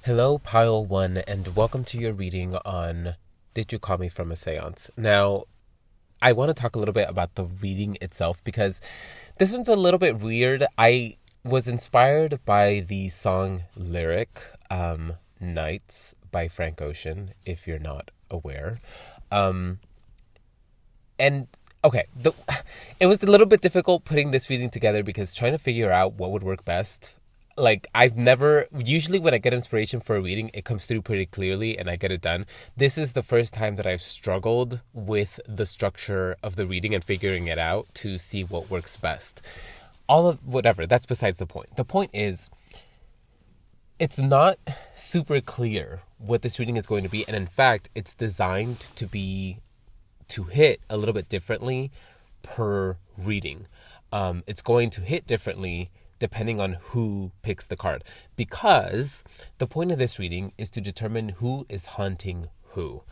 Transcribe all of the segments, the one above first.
Hello, Pile 1, and welcome to your reading on Did You Call Me From a Seance? Now, I want to talk a little bit about the reading itself because this one's a little bit weird. I was inspired by the song lyric, Nights by Frank Ocean, if you're not aware. Um, and okay, it was a little bit difficult putting this reading together because trying to figure out what would work best. Like, I've never, usually when I get inspiration for a reading, it comes through pretty clearly and I get it done. This is the first time that I've struggled with the structure of the reading and figuring it out to see what works best. All of whatever, that's besides the point. The point is, it's not super clear what this reading is going to be. And in fact, it's designed to hit a little bit differently per reading. It's going to hit differently depending on who picks the card. Because the point of this reading is to determine who is haunting who.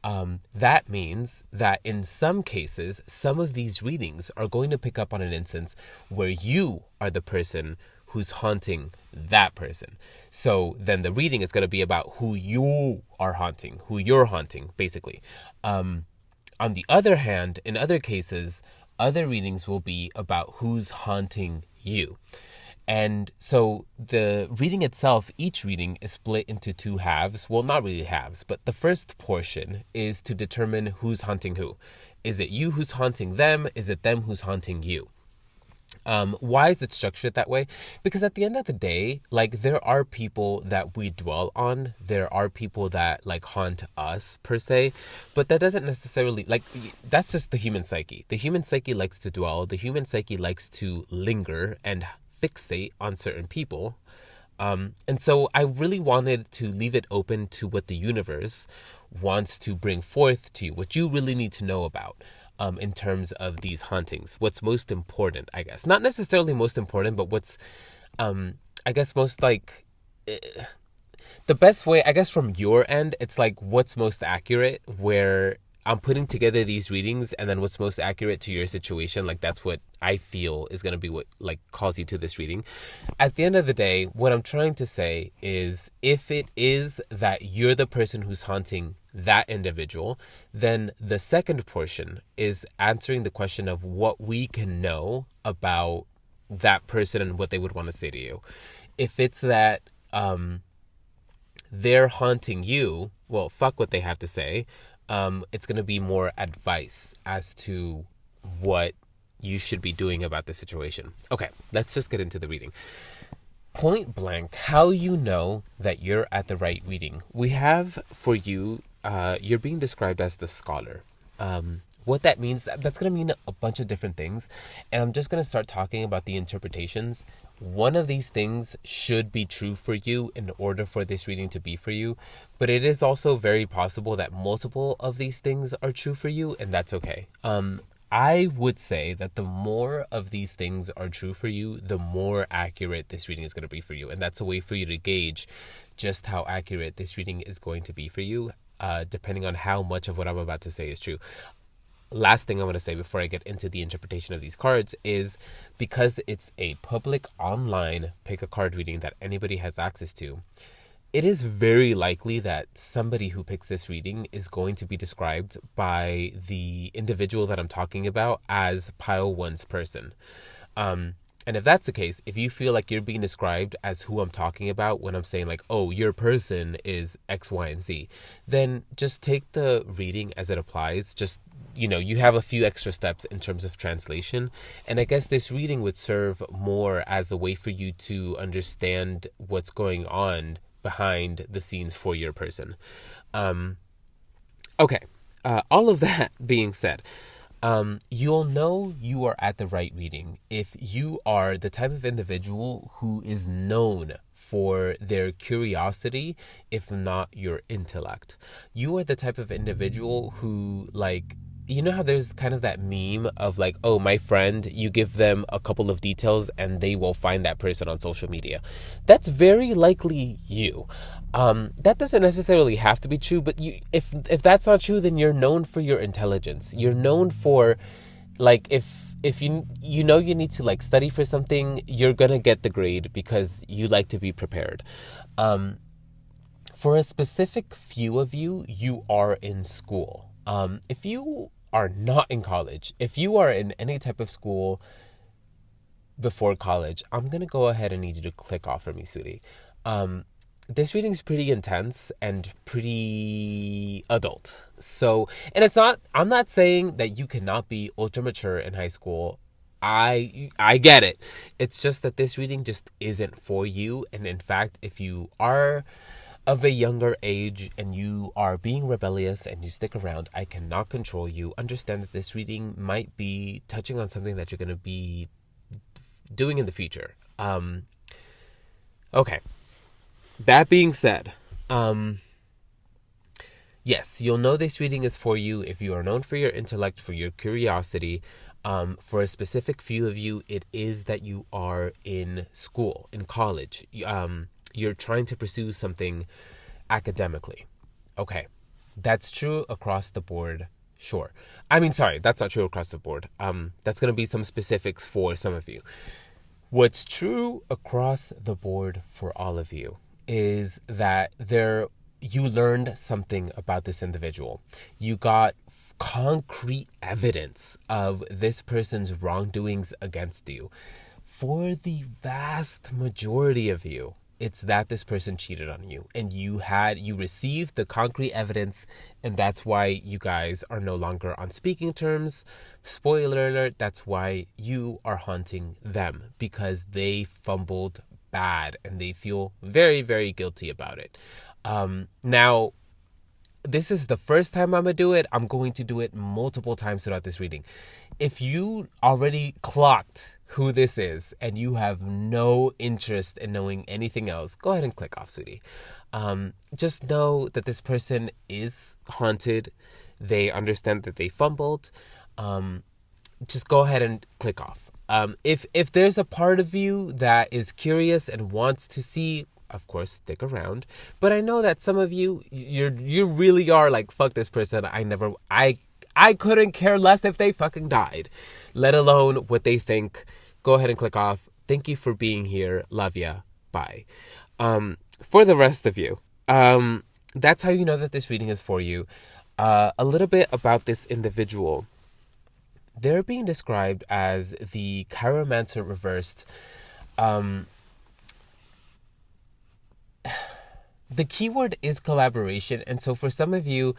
That means that in some cases, some of these readings are going to pick up on an instance where you are the person who's haunting that person. So then the reading is going to be about who you are haunting, who you're haunting, basically. On the other hand, in other cases, other readings will be about who's haunting you. And so the reading itself, each reading is split into two halves. Well, not really halves, but the first portion is to determine who's haunting who. Is it you who's haunting them? Is it them who's haunting you? Why is it structured that way? Because at the end of the day, like, there are people that we dwell on. There are people that like haunt us per se, but that doesn't necessarily, like, that's just the human psyche. The human psyche likes to dwell. The human psyche likes to linger and fixate on certain people. And so I really wanted to leave it open to what the universe wants to bring forth to you, what you really need to know about. In terms of these hauntings, what's most important, I guess. Not necessarily most important, but what's, I guess, most like, the best way, I guess, from your end, it's like what's most accurate, where I'm putting together these readings and then what's most accurate to your situation. Like, that's what I feel is going to be what like calls you to this reading. At the end of the day, what I'm trying to say is, if it is that you're the person who's haunting that individual, then the second portion is answering the question of what we can know about that person and what they would want to say to you. If it's that they're haunting you, well, fuck what they have to say. It's going to be more advice as to what you should be doing about the situation. Okay, let's just get into the reading. Point blank, how you know that you're at the right reading. We have for you, you're being described as the scholar. What that means, that's going to mean a bunch of different things. And I'm just going to start talking about the interpretations. One of these things should be true for you in order for this reading to be for you. But it is also very possible that multiple of these things are true for you, and that's okay. I would say that the more of these things are true for you, the more accurate this reading is going to be for you. And that's a way for you to gauge just how accurate this reading is going to be for you, depending on how much of what I'm about to say is true. Last thing I want to say before I get into the interpretation of these cards is, because it's a public online pick a card reading that anybody has access to, it is very likely that somebody who picks this reading is going to be described by the individual that I'm talking about as pile one's person. And if that's the case, if you feel like you're being described as who I'm talking about when I'm saying like, oh, your person is X, Y, and Z, then just take the reading as it applies. Just, you have a few extra steps in terms of translation. And I guess this reading would serve more as a way for you to understand what's going on behind the scenes for your person. Okay. All of that being said, you'll know you are at the right reading if you are the type of individual who is known for their curiosity, if not your intellect. You are the type of individual who, like, you know how there's kind of that meme of like, oh, my friend, you give them a couple of details and they will find that person on social media. That's very likely you. That doesn't necessarily have to be true, but if that's not true, then you're known for your intelligence. You're known for, like, if you need to like study for something, you're gonna get the grade because you like to be prepared. For a specific few of you, you are in school. If you are not in college, if you are in any type of school before college, I'm going to go ahead and need you to click off for me, sweetie. This reading is pretty intense and pretty adult. So, and I'm not saying that you cannot be ultra mature in high school. I get it. It's just that this reading just isn't for you. And in fact, if you are of a younger age and you are being rebellious and you stick around, I cannot control you. Understand that this reading might be touching on something that you're going to be doing in the future. Okay. That being said, yes, you'll know this reading is for you if you are known for your intellect, for your curiosity. For a specific few of you, it is that you are in school, in college. You're trying to pursue something academically. Okay. That's true across the board. Sure. I mean, sorry, that's not true across the board. That's going to be some specifics for some of you. What's true across the board for all of you is that you learned something about this individual. You got concrete evidence of this person's wrongdoings against you. For the vast majority of you, it's that this person cheated on you and you received the concrete evidence, and that's why you guys are no longer on speaking terms. Spoiler alert, that's why you are haunting them, because they fumbled bad and they feel very, very guilty about it. Now, this is the first time I'm going to do it. I'm going to do it multiple times throughout this reading. If you already clocked who this is and you have no interest in knowing anything else, go ahead and click off, sweetie. Just know that this person is haunted. They understand that they fumbled. Just go ahead and click off. If there's a part of you that is curious and wants to see, of course, stick around. But I know that some of you really are like, fuck this person. I couldn't care less if they fucking died, let alone what they think. Go ahead and click off. Thank you for being here. Love ya. Bye. For the rest of you, that's how you know that this reading is for you. A little bit about this individual. They're being described as the chiromancer reversed. The keyword is collaboration. And so for some of you,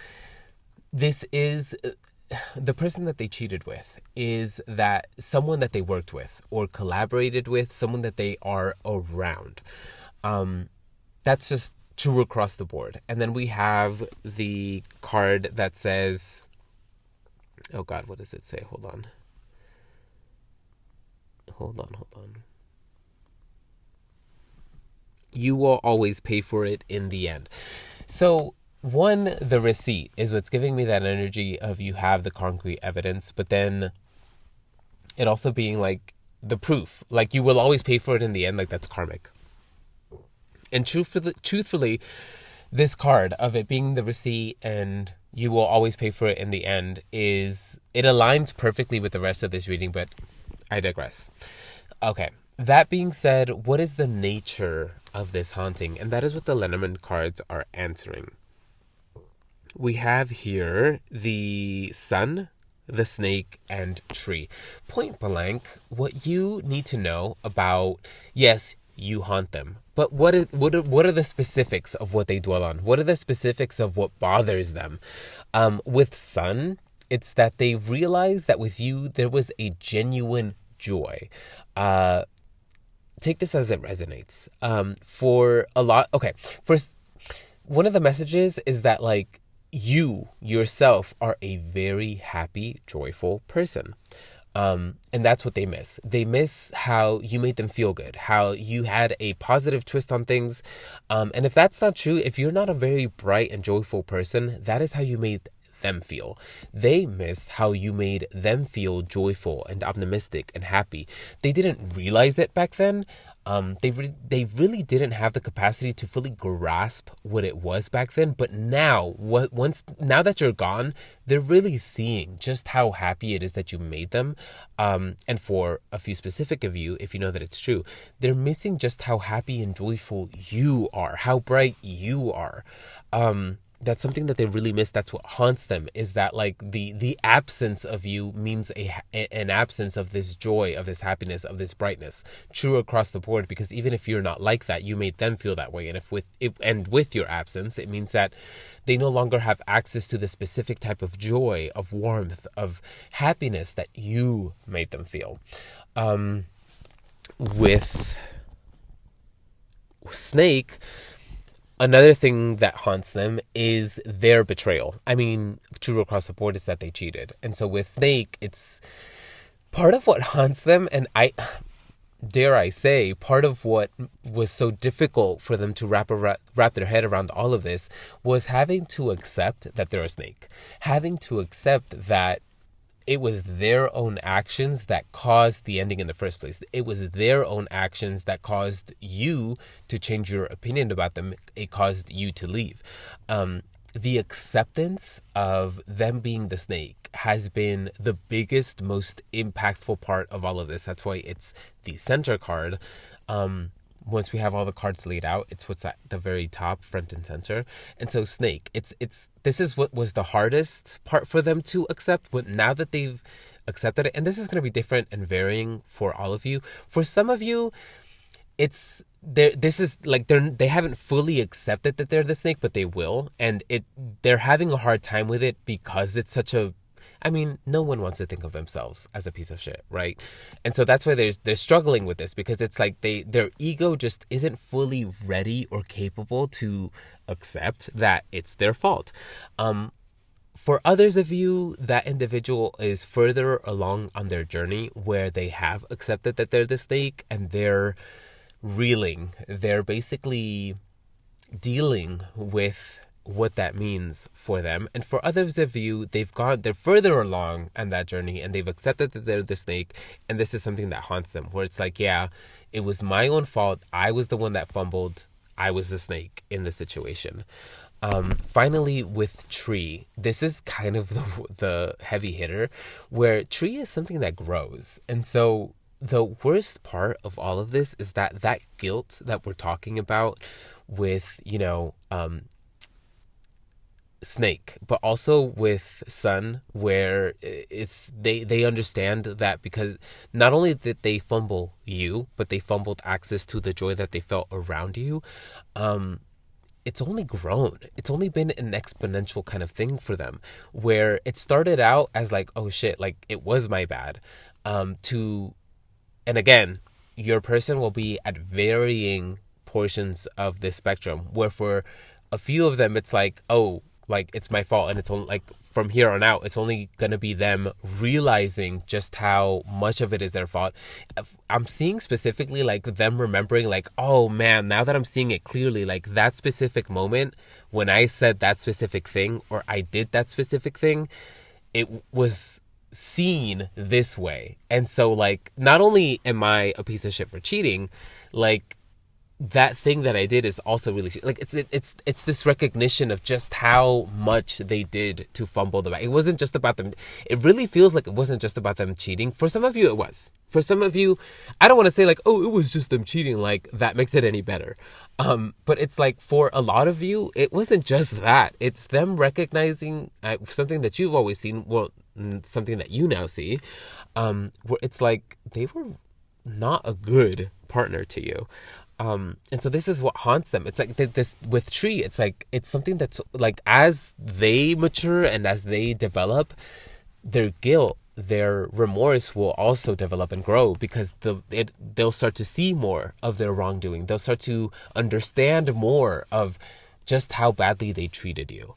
this is the person that they cheated with is that someone that they worked with or collaborated with, someone that they are around. That's just true across the board. And then we have the card that says, oh God, what does it say? Hold on. You will always pay for it in the end. So one, the receipt is what's giving me that energy of you have the concrete evidence, but then it also being like the proof, like you will always pay for it in the end, like that's karmic. And truthfully, this card of it being the receipt and you will always pay for it in the end it aligns perfectly with the rest of this reading, but I digress. Okay. That being said, what is the nature of this haunting? And that is what the Lenormand cards are answering. We have here the sun, the snake, and tree. Point blank, what you need to know about, yes, you haunt them, but what are the specifics of what they dwell on? What are the specifics of what bothers them? With sun, it's that they realize that with you, there was a genuine joy. Take this as it resonates. First, one of the messages is that like you yourself are a very happy, joyful person. And that's what they miss. They miss how you made them feel good, how you had a positive twist on things. And if that's not true, if you're not a very bright and joyful person, that is how you made them feel. They miss how you made them feel joyful and optimistic and happy. They didn't realize it back then, They really didn't have the capacity to fully grasp what it was back then. But now, now that you're gone, they're really seeing just how happy it is that you made them. And for a few specific of you, if you know that it's true, they're missing just how happy and joyful you are, how bright you are. That's something that they really miss. That's what haunts them, is that like the absence of you means an absence of this joy, of this happiness, of this brightness, true across the board. Because even if you're not like that, you made them feel that way. And with your absence, it means that they no longer have access to the specific type of joy, of warmth, of happiness that you made them feel. With Snake, another thing that haunts them is their betrayal. I mean, true across the board is that they cheated. And so with Snake, it's part of what haunts them. And dare I say, part of what was so difficult for them to wrap their head around all of this was having to accept that they're a snake. Having to accept that it was their own actions that caused the ending in the first place. It was their own actions that caused you to change your opinion about them. It caused you to leave. The acceptance of them being the snake has been the biggest, most impactful part of all of this. That's why it's the center card. Once we have all the cards laid out, it's what's at the very top, front and center. And so Snake, this is what was the hardest part for them to accept. But now that they've accepted it, and this is going to be different and varying for all of you. For some of you, it's there. This is like they haven't fully accepted that they're the snake, but they will, and they're having a hard time with it because it's such a. I mean, no one wants to think of themselves as a piece of shit, right? And so that's why they're struggling with this, because it's like their ego just isn't fully ready or capable to accept that it's their fault. For others of you, that individual is further along on their journey where they have accepted that they're the snake and they're reeling. They're basically dealing with what that means for them. And for others of you, they're further along on that journey and they've accepted that they're the snake, and this is something that haunts them, where it's like, yeah, it was my own fault. I was the one that fumbled. I was the snake in the situation. Finally, with Tree, this is kind of the heavy hitter, where Tree is something that grows. And so the worst part of all of this is that guilt that we're talking about with, Snake, but also with Sun, where it's they understand that because not only did they fumble you, but they fumbled access to the joy that they felt around you. It's only grown. It's only been an exponential kind of thing for them, where it started out as like, oh shit, like it was my bad. And again, your person will be at varying portions of this spectrum, where for a few of them it's like, oh, like it's my fault, and it's only like from here on out it's only gonna be them realizing just how much of it is their fault. I'm seeing specifically like them remembering like, oh man, now that I'm seeing it clearly, like that specific moment when I said that specific thing or I did that specific thing, it was seen this way. And so like, not only am I a piece of shit for cheating, like that thing that I did is also really like it's this recognition of just how much they did to fumble the bag. It wasn't just about them. It really feels like it wasn't just about them cheating. For some of you, it was. For some of you, I don't want to say like, oh, it was just them cheating. Like that makes it any better. But it's like for a lot of you, it wasn't just that. It's them recognizing something that you've always seen. Well, something that you now see, where it's like they were not a good partner to you. And so this is what haunts them. It's like this with Tree. It's like, it's something that's like, as they mature and as they develop, their guilt, their remorse will also develop and grow, because they'll start to see more of their wrongdoing. They'll start to understand more of just how badly they treated you.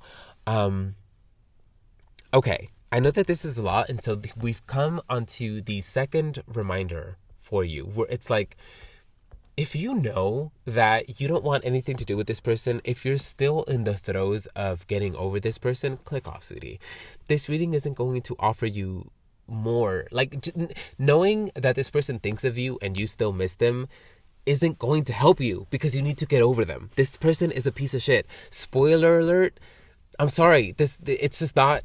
Okay, I know that this is a lot, and so we've come onto the second reminder for you, where it's like, if you know that you don't want anything to do with this person, if you're still in the throes of getting over this person, click off, sweetie. This reading isn't going to offer you more. Like, knowing that this person thinks of you and you still miss them isn't going to help you because you need to get over them. This person is a piece of shit. Spoiler alert. I'm sorry. It's just not,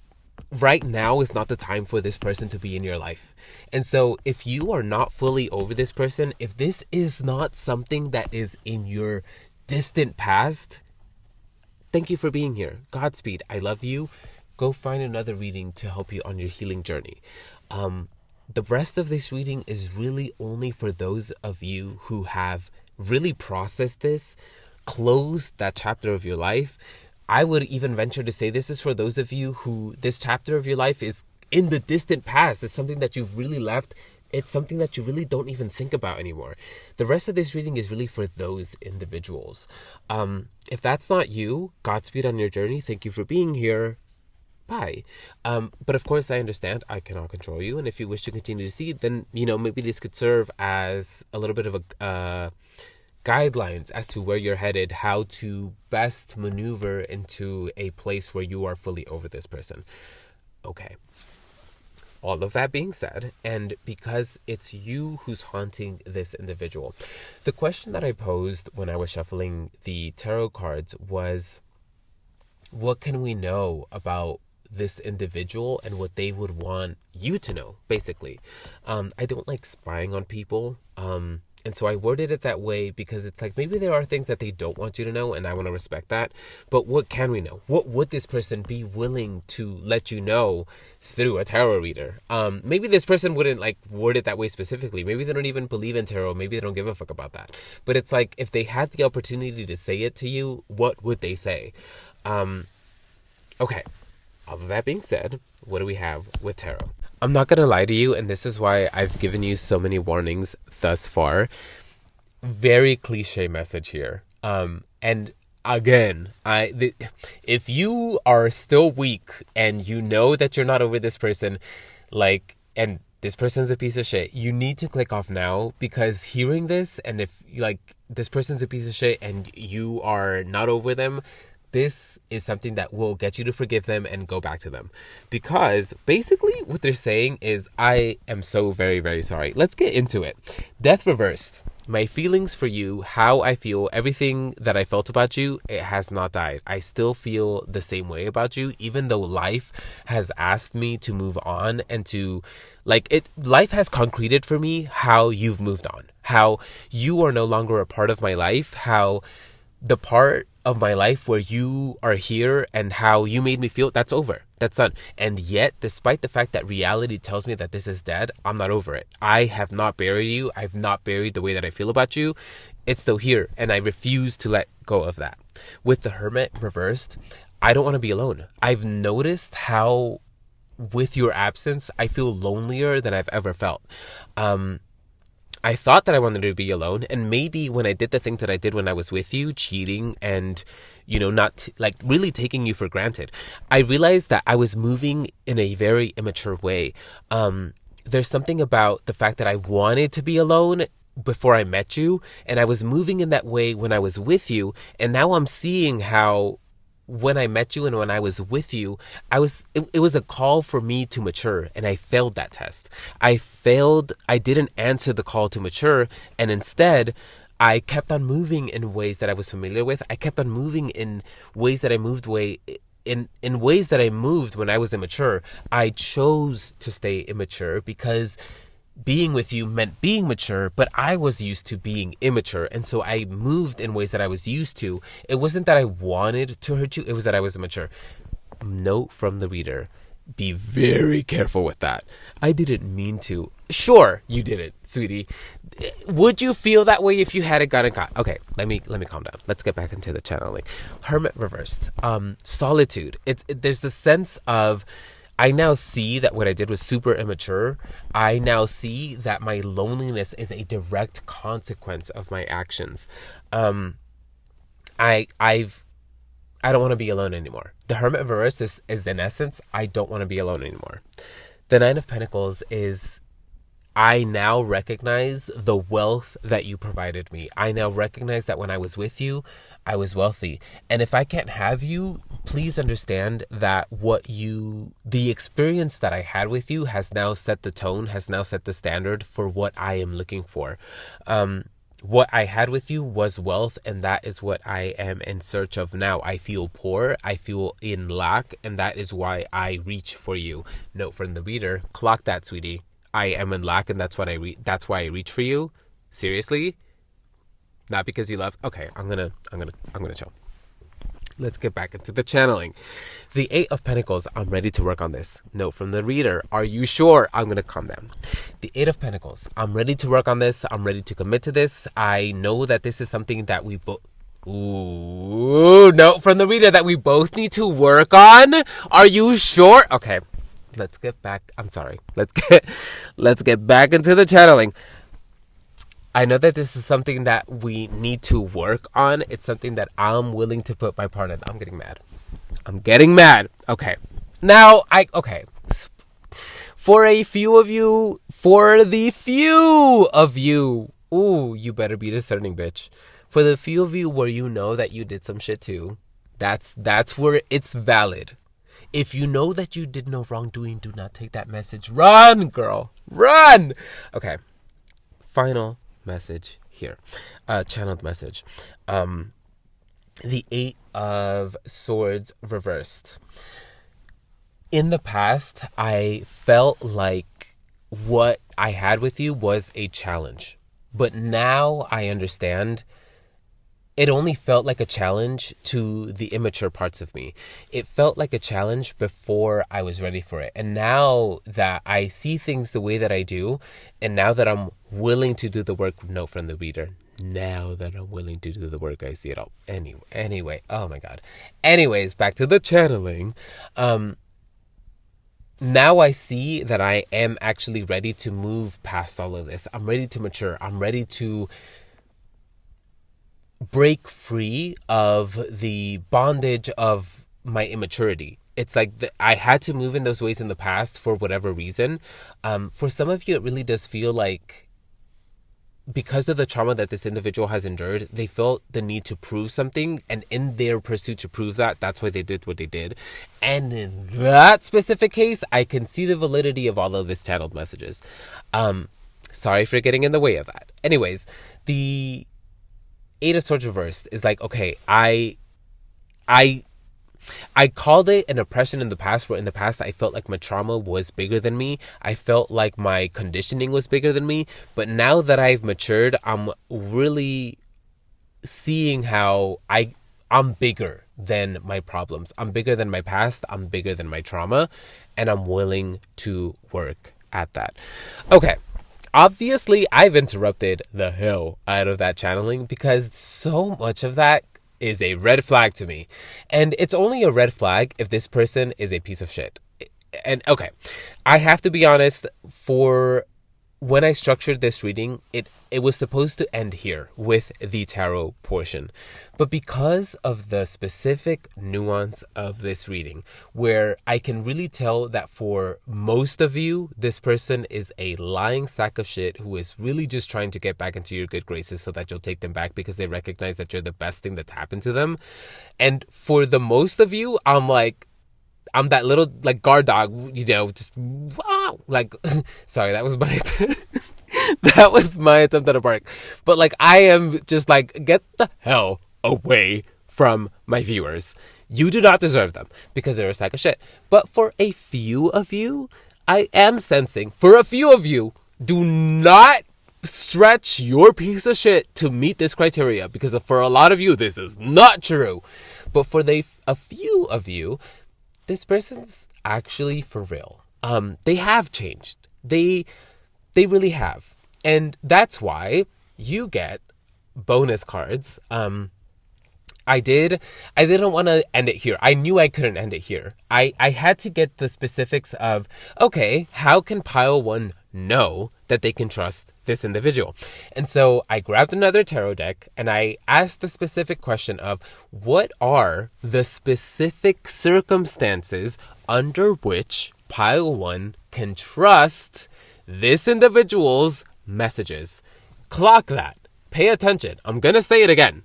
right now is not the time for this person to be in your life. And so if you are not fully over this person, if this is not something that is in your distant past, thank you for being here. Godspeed. I love you. Go find another reading to help you on your healing journey. The rest of this reading is really only for those of you who have really processed this, closed that chapter of your life. I would even venture to say this is for those of you who this chapter of your life is in the distant past. It's something that you've really left. It's something that you really don't even think about anymore. The rest of this reading is really for those individuals. If that's not you, Godspeed on your journey. Thank you for being here. Bye. But of course, I understand I cannot control you. And if you wish to continue to see, then, maybe this could serve as a little bit of a guidelines as to where you're headed, how to best maneuver into a place where you are fully over this person. Okay. All of that being said, and because it's you who's haunting this individual, the question that I posed when I was shuffling the tarot cards was, what can we know about this individual and what they would want you to know, basically? I don't like spying on people. And so I worded it that way because it's like, maybe there are things that they don't want you to know, and I want to respect that. But what can we know? What would this person be willing to let you know through a tarot reader? Maybe this person wouldn't word it that way specifically. Maybe they don't even believe in tarot. Maybe they don't give a fuck about that. But it's like, if they had the opportunity to say it to you, what would they say? Okay. All of that being said, what do we have with tarot? I'm not going to lie to you, and this is why I've given you so many warnings thus far. Very cliche message here. And again, if you are still weak and you know that you're not over this person, and this person's a piece of shit, you need to click off now, because hearing this, and if this person's a piece of shit and you are not over them, this is something that will get you to forgive them and go back to them. Because basically what they're saying is, I am so very, very sorry. Let's get into it. Death reversed. My feelings for you, how I feel, everything that I felt about you, it has not died. I still feel the same way about you, even though life has asked me to move on and to, life has concreted for me how you've moved on, how you are no longer a part of my life, how the part of my life where you are here and how you made me feel, that's over. That's done. And yet, despite the fact that reality tells me that this is dead, I'm not over it. I have not buried you. I've not buried the way that I feel about you. It's still here, and I refuse to let go of that. With the Hermit reversed, I don't want to be alone. I've noticed how, with your absence, I feel lonelier than I've ever felt. I thought that I wanted to be alone, and maybe when I did the things that I did when I was with you, cheating and, not really taking you for granted, I realized that I was moving in a very immature way. There's something about the fact that I wanted to be alone before I met you, and I was moving in that way when I was with you, and now I'm seeing how, when I met you and when I was with you, it was a call for me to mature, and I failed that test. I didn't answer the call to mature, and instead I kept on moving in ways that I was familiar with. I kept on moving in ways that I moved in ways that I moved when I was immature. I chose to stay immature because being with you meant being mature, but I was used to being immature. And so I moved in ways that I was used to. It wasn't that I wanted to hurt you. It was that I was immature. Note from the reader. Be very careful with that. I didn't mean to. Sure, you did it, sweetie. Would you feel that way if you hadn't gotten caught? Okay, let me calm down. Let's get back into the channeling. Hermit reversed. Solitude. There's the sense of, I now see that what I did was super immature. I now see that my loneliness is a direct consequence of my actions. I don't want to be alone anymore. The Hermit reverse is in essence, I don't want to be alone anymore. The Nine of Pentacles is, I now recognize the wealth that you provided me. I now recognize that when I was with you, I was wealthy. And if I can't have you, please understand that the experience that I had with you has now set the tone, has now set the standard for what I am looking for. what I had with you was wealth, and that is what I am in search of now. I feel poor, I feel in lack, and that is why I reach for you. Note from the reader, clock that, sweetie. I am in lack, and that's why I reach for you. Seriously? Not because you love. Okay, I'm gonna chill. Let's get back into the channeling. The Eight of Pentacles, I'm ready to work on this. Note from the reader, are you sure? I'm going to calm down. The Eight of Pentacles, I'm ready to work on this. I'm ready to commit to this. I know that this is something that we both... Ooh, note from the reader that we both need to work on. Are you sure? Okay, let's get back. I'm sorry. Let's get back into the channeling. I know that this is something that we need to work on. It's something that I'm willing to put my part in. I'm getting mad. Okay. Now, okay. For the few of you, ooh, you better be discerning, bitch. For the few of you where you know that you did some shit too, that's where it's valid. If you know that you did no wrongdoing, do not take that message. Run, girl. Run. Okay. Final message here, channeled message. The Eight of Swords reversed. In the past, I felt like what I had with you was a challenge, but now I understand it only felt like a challenge to the immature parts of me. It felt like a challenge before I was ready for it. And now that I see things the way that I do, and now that I'm willing to do the work, note from the reader, now that I'm willing to do the work, I see it all. Anyway, oh my God. Anyways, back to the channeling. Now I see that I am actually ready to move past all of this. I'm ready to mature. I'm ready to break free of the bondage of my immaturity. It's like I had to move in those ways in the past for whatever reason. For some of you, it really does feel like because of the trauma that this individual has endured, they felt the need to prove something. And in their pursuit to prove that, that's why they did what they did. And in that specific case, I can see the validity of all of this channeled messages. Sorry for getting in the way of that. Anyways, the Eight of Swords reversed is like, okay, I called it an oppression in the past, where in the past I felt like my trauma was bigger than me. I felt like my conditioning was bigger than me. But now that I've matured, I'm really seeing how I'm bigger than my problems. I'm bigger than my past. I'm bigger than my trauma. And I'm willing to work at that. Okay. Obviously, I've interrupted the hell out of that channeling because so much of that is a red flag to me. And it's only a red flag if this person is a piece of shit. And okay, I have to be honest, for when I structured this reading, it was supposed to end here with the tarot portion. But because of the specific nuance of this reading, where I can really tell that for most of you, this person is a lying sack of shit who is really just trying to get back into your good graces so that you'll take them back because they recognize that you're the best thing that's happened to them. And for the most of you, I'm that little like guard dog, just wow, like sorry, that was my attempt at a bark. But like I am just like, get the hell away from my viewers. You do not deserve them because they're a sack of shit. But for a few of you, I am sensing, for a few of you, do not stretch your piece of shit to meet this criteria, because for a lot of you, this is not true. But for a few of you, this person's actually for real. They have changed. They really have. And that's why you get bonus cards. I didn't want to end it here. I knew I couldn't end it here. I had to get the specifics of, okay, how can pile one know that they can trust this individual? And so I grabbed another tarot deck and I asked the specific question of, what are the specific circumstances under which pile one can trust this individual's messages? Clock that. Pay attention. I'm going to say it again.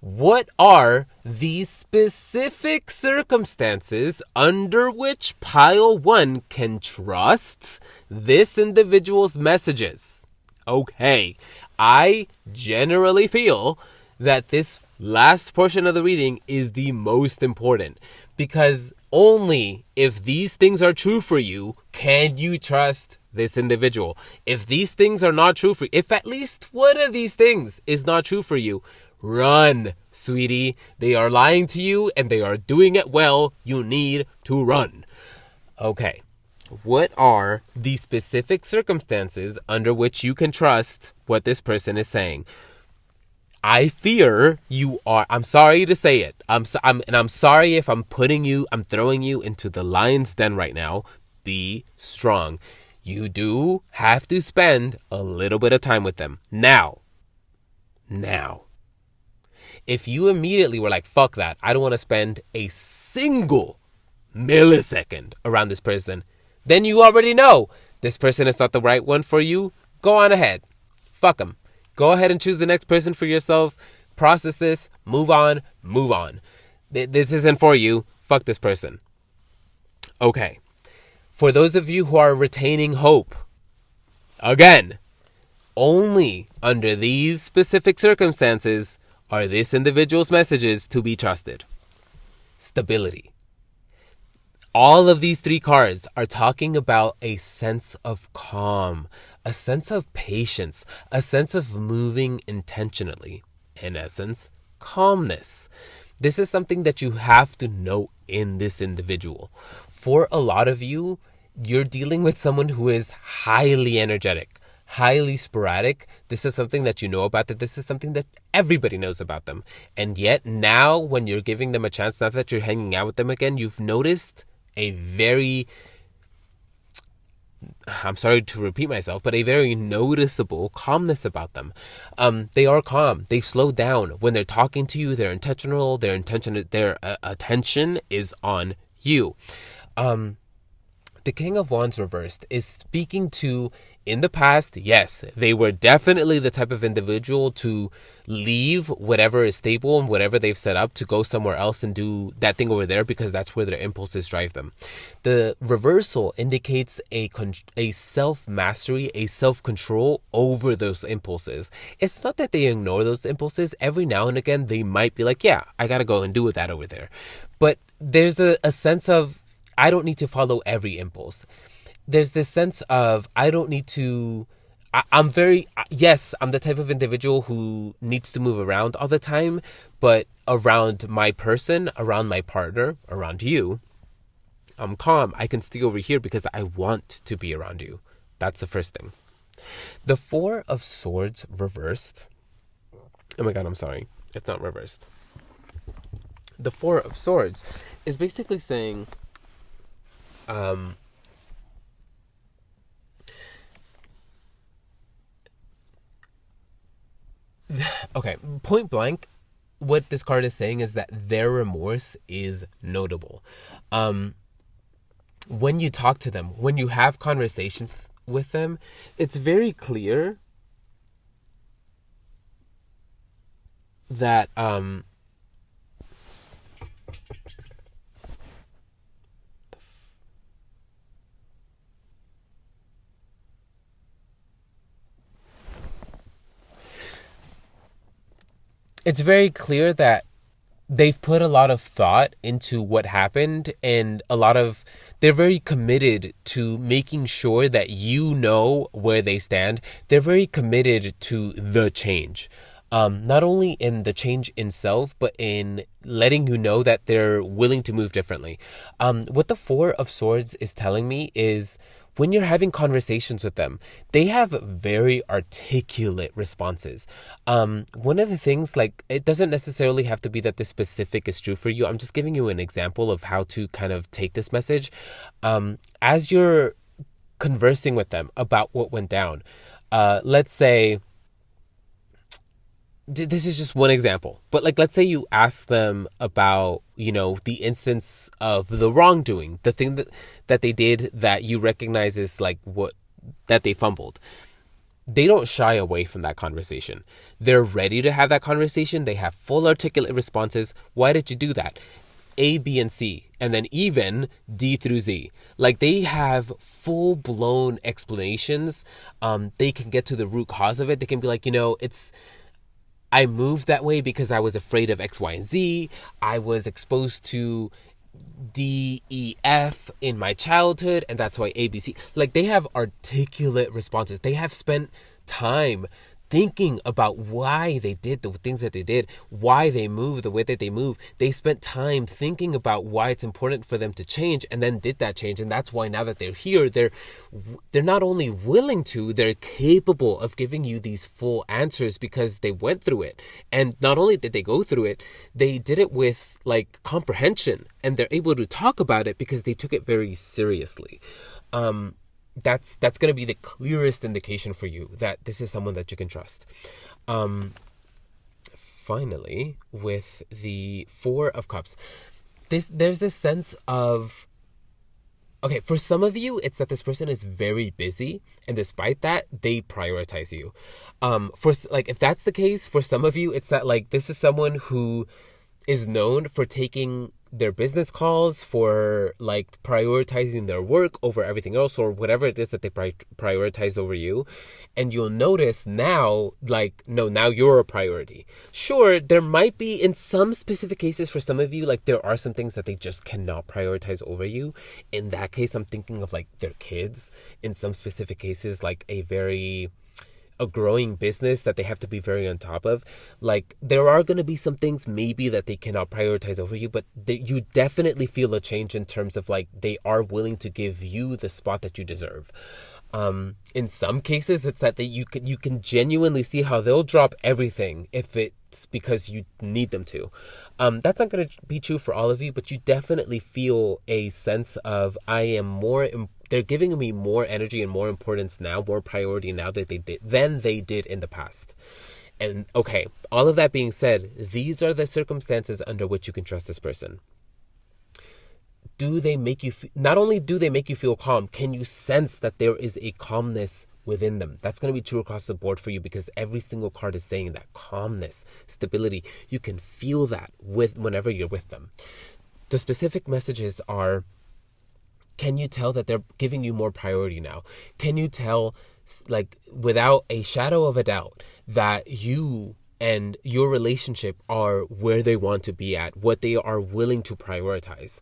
What are these specific circumstances under which pile one can trust this individual's messages? Okay, I generally feel that this last portion of the reading is the most important, because only if these things are true for you can you trust this individual. If these things are not true for you, if at least one of these things is not true for you, run, sweetie. They are lying to you and they are doing it well. You need to run. Okay. What are the specific circumstances under which you can trust what this person is saying? I fear you are. I'm sorry to say it. I'm sorry if I'm throwing you into the lion's den right now. Be strong. You do have to spend a little bit of time with them. Now. If you immediately were like, fuck that, I don't want to spend a single millisecond around this person, then you already know this person is not the right one for you. Go on ahead. Fuck them. Go ahead and choose the next person for yourself. Process this. Move on. This isn't for you. Fuck this person. Okay. For those of you who are retaining hope, again, only under these specific circumstances are this individual's messages to be trusted. Stability. All of these three cards are talking about a sense of calm, a sense of patience, a sense of moving intentionally. In essence, calmness. This is something that you have to know in this individual. For a lot of you, you're dealing with someone who is highly energetic, highly sporadic. This is something that you know about, that this is something that everybody knows about them. And yet now when you're giving them a chance, now that you're hanging out with them again, you've noticed a very, I'm sorry to repeat myself, but a very noticeable calmness about them. They are calm. They've slowed down. When they're talking to you, they're intentional. Their attention is on you. The King of Wands reversed is speaking to, in the past, yes, they were definitely the type of individual to leave whatever is stable and whatever they've set up to go somewhere else and do that thing over there because that's where their impulses drive them. The reversal indicates a self-mastery, a self-control over those impulses. It's not that they ignore those impulses. Every now and again, they might be like, yeah, I got to go and do that over there. But there's a sense of, I don't need to follow every impulse. There's this sense of, I don't need to, I'm the type of individual who needs to move around all the time, but around my person, around my partner, around you, I'm calm. I can stay over here because I want to be around you. That's the first thing. The Four of Swords reversed. Oh my God, I'm sorry. It's not reversed. The Four of Swords is basically saying, okay, point blank, what this card is saying is that their remorse is notable. When you talk to them, when you have conversations with them, it's very clear that it's very clear that they've put a lot of thought into what happened, and they're very committed to making sure that you know where they stand. They're very committed to the change. Not only in the change itself, but in letting you know that they're willing to move differently. What the Four of Swords is telling me is when you're having conversations with them, they have very articulate responses. One of the things, like, it doesn't necessarily have to be that this specific is true for you. I'm just giving you an example of how to kind of take this message. As you're conversing with them about what went down, let's say, this is just one example, but like, let's say you ask them about, the instance of the wrongdoing, the thing that they did that you recognize is like that they fumbled. They don't shy away from that conversation. They're ready to have that conversation. They have full articulate responses. Why did you do that? A, B, and C, and then even D through Z. Like, they have full blown explanations. They can get to the root cause of it. They can be like, I moved that way because I was afraid of X, Y, and Z. I was exposed to D, E, F in my childhood, and that's why A, B, C. Like, they have articulate responses. They have spent time thinking about why they did the things that they did, why they move the way that they move. They spent time thinking about why it's important for them to change, and then did that change. And that's why now that they're here, they're not only willing to, they're capable of giving you these full answers because they went through it. And not only did they go through it, they did it with like comprehension, and they're able to talk about it because they took it very seriously. That's going to be the clearest indication for you that this is someone that you can trust. Finally, with the Four of Cups, there's this sense of, okay, for some of you, it's that this person is very busy, and despite that, they prioritize you. If that's the case, for some of you, it's that like this is someone who is known for taking their business calls, for like prioritizing their work over everything else, or whatever it is that they prioritize over you. And you'll notice now, like, no, now you're a priority. Sure, there might be in some specific cases for some of you, like there are some things that they just cannot prioritize over you. In that case, I'm thinking of like their kids. In some specific cases, like a growing business that they have to be very on top of. Like, there are going to be some things maybe that they cannot prioritize over you, but you definitely feel a change in terms of like they are willing to give you the spot that you deserve. In some cases, it's that you can genuinely see how they'll drop everything if it's because you need them to. That's not going to be true for all of you, but you definitely feel a sense of they're giving me more energy and more importance now, more priority now than they did in the past. And okay, all of that being said, these are the circumstances under which you can trust this person. Not only do they make you feel calm, can you sense that there is a calmness within them? That's going to be true across the board for you because every single card is saying that calmness, stability. You can feel that whenever you're with them. The specific messages are, can you tell that they're giving you more priority now? Can you tell, like, without a shadow of a doubt, that you and your relationship are where they want to be at, what they are willing to prioritize?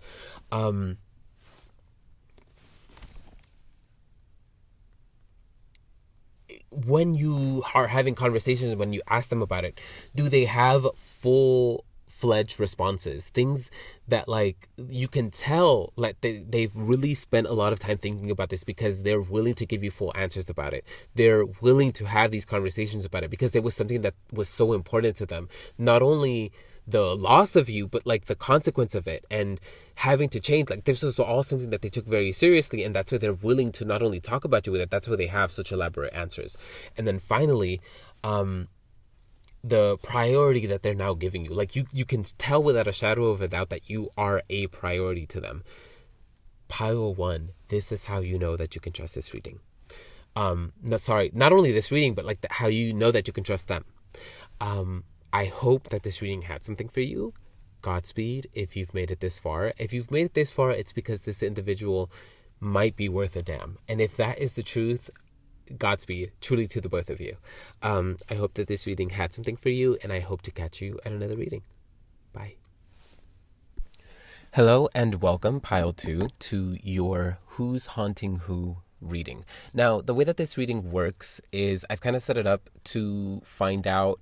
When you are having conversations, when you ask them about it, do they have full-fledged responses? Things that like you can tell like they've really spent a lot of time thinking about this because they're willing to give you full answers about it. They're willing to have these conversations about it because it was something that was so important to them. Not only the loss of you, but like the consequence of it and having to change. Like, this was all something that they took very seriously, and that's why they're willing to not only talk about you with it, that's why they have such elaborate answers. And then finally, the priority that they're now giving you. Like, you can tell without a shadow of a doubt that you are a priority to them. Pile 1, this is how you know that you can trust this reading. Not only this reading, but like how you know that you can trust them. I hope that this reading had something for you. Godspeed if you've made it this far. If you've made it this far, it's because this individual might be worth a damn. And if that is the truth, Godspeed, truly to the both of you. I hope that this reading had something for you, and I hope to catch you at another reading. Bye. Hello and welcome, Pile 2, to your Who's Haunting Who reading. Now, the way that this reading works is I've kind of set it up to find out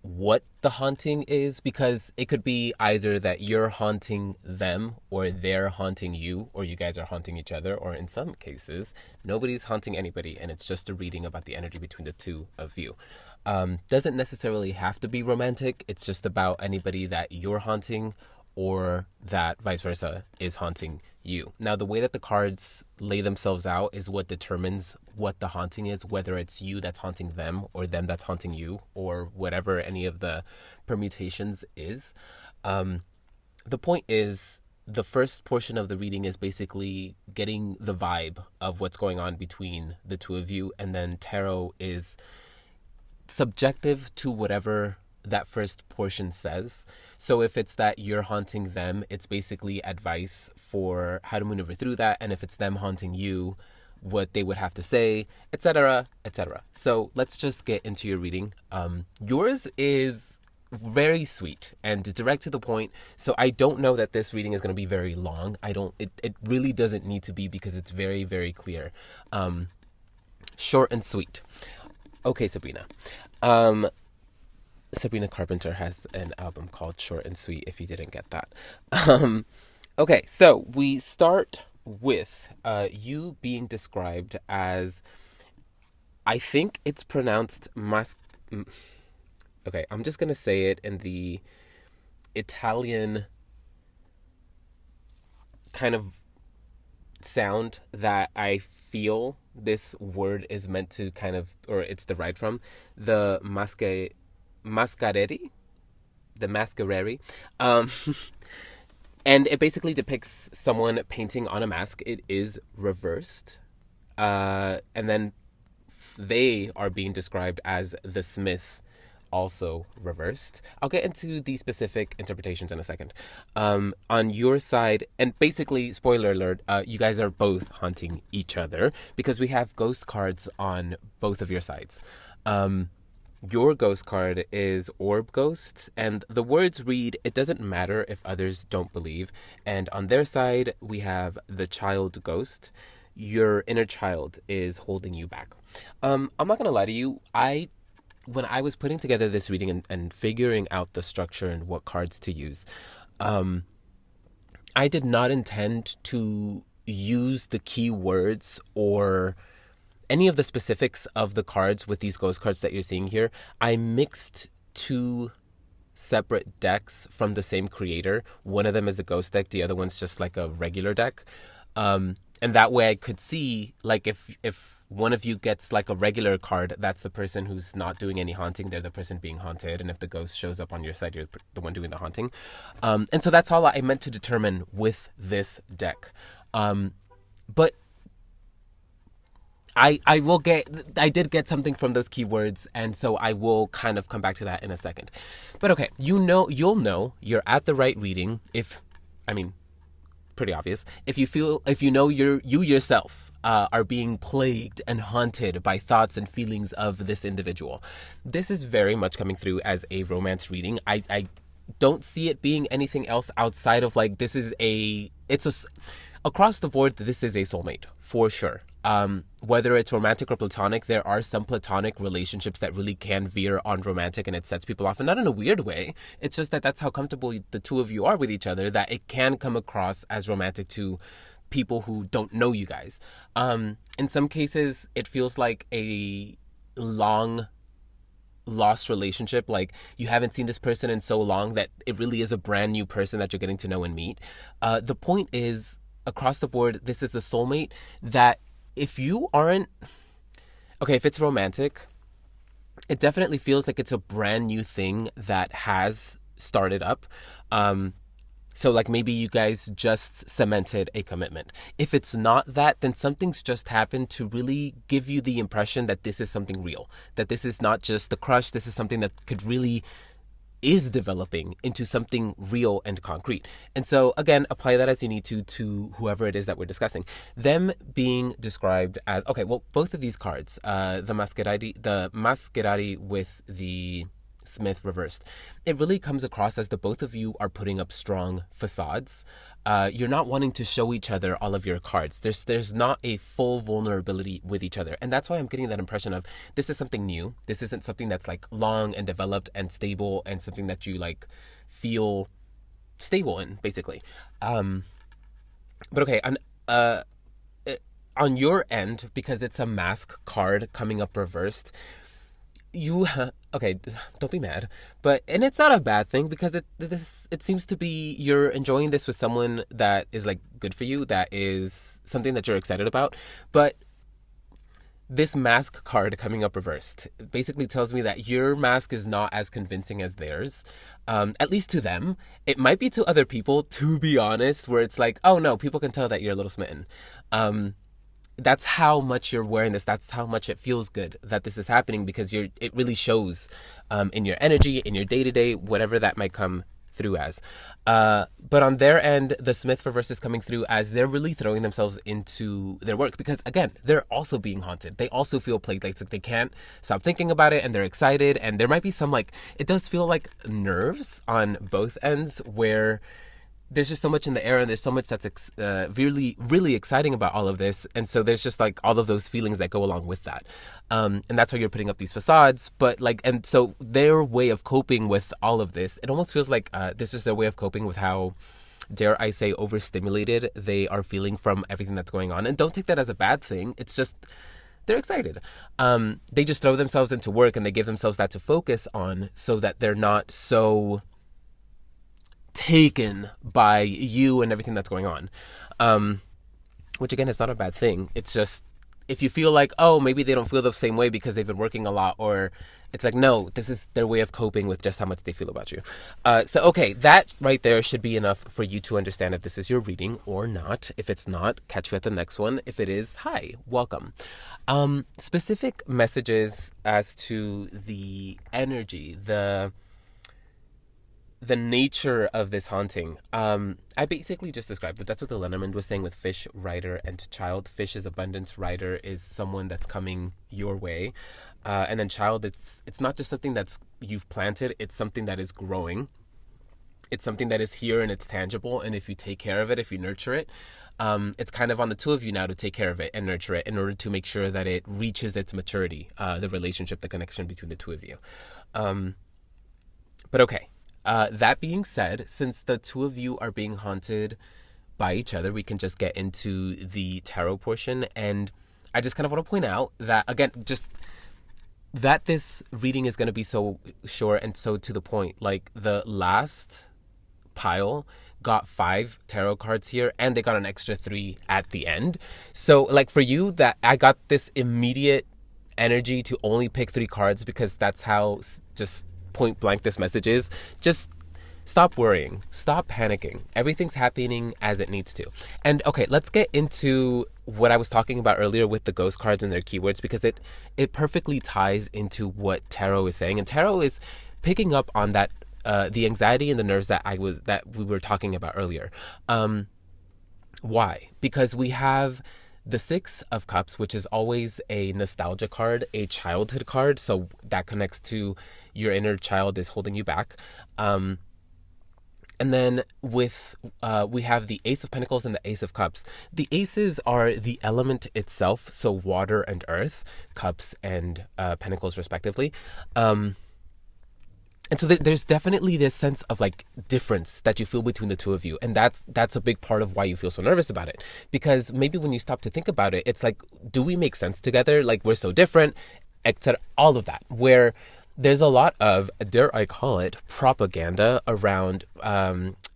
what the haunting is, because it could be either that you're haunting them or they're haunting you, or you guys are haunting each other, or in some cases nobody's haunting anybody and it's just a reading about the energy between the two of you. Doesn't necessarily have to be romantic. It's just about anybody that you're haunting or that vice versa is haunting you. Now, the way that the cards lay themselves out is what determines what the haunting is, whether it's you that's haunting them or them that's haunting you, or whatever any of the permutations is. The point is, the first portion of the reading is basically getting the vibe of what's going on between the two of you, and then tarot is subjective to whatever that first portion says. So if it's that you're haunting them, it's basically advice for how to maneuver through that. And if it's them haunting you, what they would have to say, etc., etc. So let's just get into your reading. Yours is very sweet and direct to the point. So I don't know that this reading is going to be very long. It really doesn't need to be because it's very, very clear. Short and sweet. Okay, Sabrina. Sabrina Carpenter has an album called Short and Sweet, if you didn't get that. Okay, so we start with you being described as, I think it's pronounced okay, I'm just going to say it in the Italian kind of sound that I feel this word is meant to kind of, or it's derived from, the mascareri, the mascareri. And it basically depicts someone painting on a mask. It is reversed. And then they are being described as the smith, also reversed. I'll get into the specific interpretations in a second. On your side, and basically, spoiler alert, you guys are both haunting each other because we have ghost cards on both of your sides. Your ghost card is Orb Ghost, and the words read, "It doesn't matter if others don't believe." And on their side, we have the Child Ghost. Your inner child is holding you back. I'm not going to lie to you. When I was putting together this reading and figuring out the structure and what cards to use, I did not intend to use the key words or any of the specifics of the cards with these ghost cards that you're seeing here. I mixed two separate decks from the same creator. One of them is a ghost deck, the other one's just like a regular deck. And that way I could see, like, if one of you gets like a regular card, that's the person who's not doing any haunting, they're the person being haunted. And if the ghost shows up on your side, you're the one doing the haunting. And so that's all I meant to determine with this deck. But I did get something from those keywords, and so I will kind of come back to that in a second. But okay, you'll know you're at the right reading pretty obvious. If you know you yourself are being plagued and haunted by thoughts and feelings of this individual. This is very much coming through as a romance reading. I don't see it being anything else outside of like, across the board, this is a soulmate for sure. Whether it's romantic or platonic, there are some platonic relationships that really can veer on romantic and it sets people off, and not in a weird way. It's just that's how comfortable the two of you are with each other, that it can come across as romantic to people who don't know you guys. In some cases, it feels like a long lost relationship, like you haven't seen this person in so long that it really is a brand new person that you're getting to know and meet. The point is, across the board, this is a soulmate that if it's romantic, it definitely feels like it's a brand new thing that has started up. So like maybe you guys just cemented a commitment. If it's not that, then something's just happened to really give you the impression that this is something real, that this is not just the crush, this is something that could really is developing into something real and concrete. And so again, apply that as you need to whoever it is that we're discussing. Them being described as, okay, well, both of these cards, the Mascherati with the Smith reversed, it really comes across as the both of you are putting up strong facades. You're not wanting to show each other all of your cards. There's not a full vulnerability with each other. And that's why I'm getting that impression of this is something new. This isn't something that's like long and developed and stable and something that you like feel stable in, basically. But okay, on your end, because it's a mask card coming up reversed, okay, don't be mad, and it's not a bad thing because it seems to be you're enjoying this with someone that is like good for you, that is something that you're excited about. But this mask card coming up reversed basically tells me that your mask is not as convincing as theirs, at least to them. It might be to other people, to be honest, where it's like, oh no, people can tell that you're a little smitten. that's how much you're wearing this. That's how much it feels good that this is happening, because it really shows in your energy, in your day to day, whatever that might come through as. But on their end, the Smith reverse is coming through as they're really throwing themselves into their work, because again, they're also being haunted. They also feel plagued. Like, it's like they can't stop thinking about it, and they're excited. And there might be some, like, it does feel like nerves on both ends, where there's just so much in the air, and there's so much that's really, really exciting about all of this. And so there's just like all of those feelings that go along with that. And that's why you're putting up these facades. But like, and so their way of coping with all of this, it almost feels like this is their way of coping with how, dare I say, overstimulated they are feeling from everything that's going on. And don't take that as a bad thing. It's just, they're excited. They just throw themselves into work, and they give themselves that to focus on, so that they're not so taken by you and everything that's going on, which again is not a bad thing. It's just, if you feel like, oh, maybe they don't feel the same way because they've been working a lot, or it's like, no, this is their way of coping with just how much they feel about you. So okay, that right there should be enough for you to understand if this is your reading or not. If it's not, catch you at the next one. If it is, hi, welcome. Specific messages as to the energy, the nature of this haunting. I basically just described it. That's what the Lenormand was saying with fish, rider, and child. Fish is abundance. Rider is someone that's coming your way. And then child, it's not just something that's you've planted. It's something that is growing. It's something that is here, and it's tangible. And if you take care of it, if you nurture it, it's kind of on the two of you now to take care of it and nurture it in order to make sure that it reaches its maturity, the relationship, the connection between the two of you. But okay. That being said, since the two of you are being haunted by each other, we can just get into the tarot portion. And I just kind of want to point out that, again, just that this reading is going to be so short and so to the point. Like, the last pile got 5 tarot cards here, and they got an extra 3 at the end. So, like, for you, that I got this immediate energy to only pick 3 cards, because that's how just point blank this message is. Just stop worrying, stop panicking. Everything's happening as it needs to. And okay, let's get into what I was talking about earlier with the ghost cards and their keywords, because it perfectly ties into what tarot is saying. And tarot is picking up on that the anxiety and the nerves that we were talking about earlier. Why? Because we have the 6 of Cups, which is always a nostalgia card, a childhood card. So that connects to your inner child is holding you back. And then with we have the Ace of Pentacles and the Ace of Cups. The aces are the element itself, so water and earth, cups and pentacles respectively. And so there's definitely this sense of like difference that you feel between the two of you. And that's a big part of why you feel so nervous about it. Because maybe when you stop to think about it, it's like, do we make sense together? Like, we're so different, etc. All of that, where there's a lot of, dare I call it, propaganda around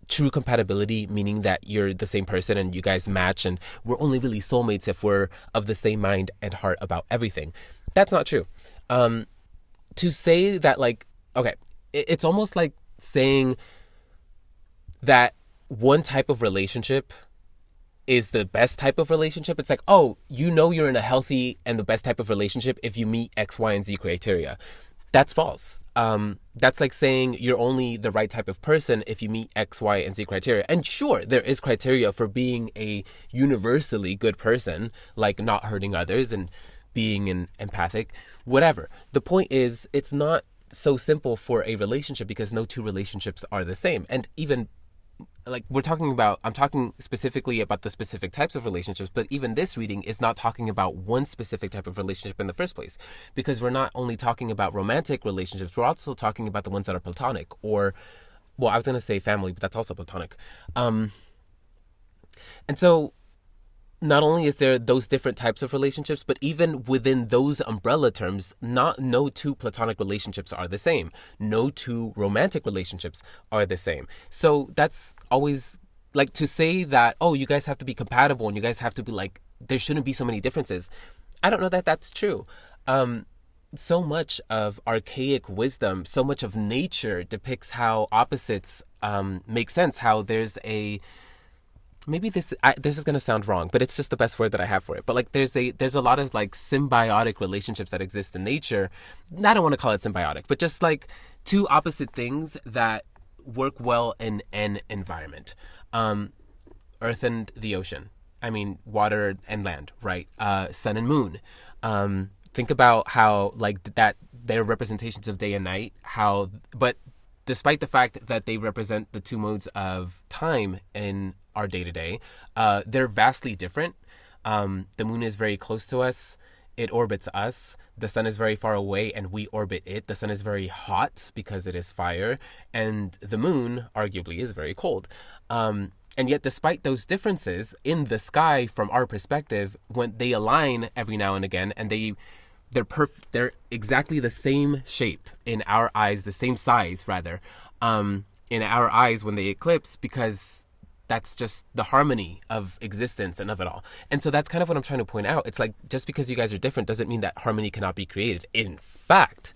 true compatibility, meaning that you're the same person and you guys match, and we're only really soulmates if we're of the same mind and heart about everything. That's not true. To say that, like, okay, it's almost like saying that one type of relationship is the best type of relationship. It's like, oh, you know you're in a healthy and the best type of relationship if you meet X, Y, and Z criteria. That's false. That's like saying you're only the right type of person if you meet X, Y, and Z criteria. And sure, there is criteria for being a universally good person, like not hurting others and being empathic, whatever. The point is, it's not so simple for a relationship, because no two relationships are the same. And even like I'm talking specifically about the specific types of relationships, but even this reading is not talking about one specific type of relationship in the first place, because we're not only talking about romantic relationships, we're also talking about the ones that are platonic, or, well, I was going to say family, but that's also platonic. And so not only is there those different types of relationships, but even within those umbrella terms, no two platonic relationships are the same. No two romantic relationships are the same. So that's always like to say that, oh, you guys have to be compatible and you guys have to be like, there shouldn't be so many differences. I don't know that that's true. So much of archaic wisdom, so much of nature depicts how opposites make sense, how there's maybe this is gonna sound wrong, but it's just the best word that I have for it. But like, there's a lot of like symbiotic relationships that exist in nature. I don't want to call it symbiotic, but just like two opposite things that work well in an environment. Earth and the ocean. I mean, water and land, right? Sun and moon. Think about how like that they're representations of day and night. But despite the fact that they represent the two modes of time in our day to day, they're vastly different. The moon is very close to us. It orbits us. The sun is very far away and we orbit it. The sun is very hot because it is fire. And the moon, arguably, is very cold. And yet, despite those differences in the sky from our perspective, when they align every now and again, and they're exactly the same shape in our eyes, the same size rather, in our eyes when they eclipse, because that's just the harmony of existence and of it all. And so that's kind of what I'm trying to point out. It's like, just because you guys are different doesn't mean that harmony cannot be created. In fact,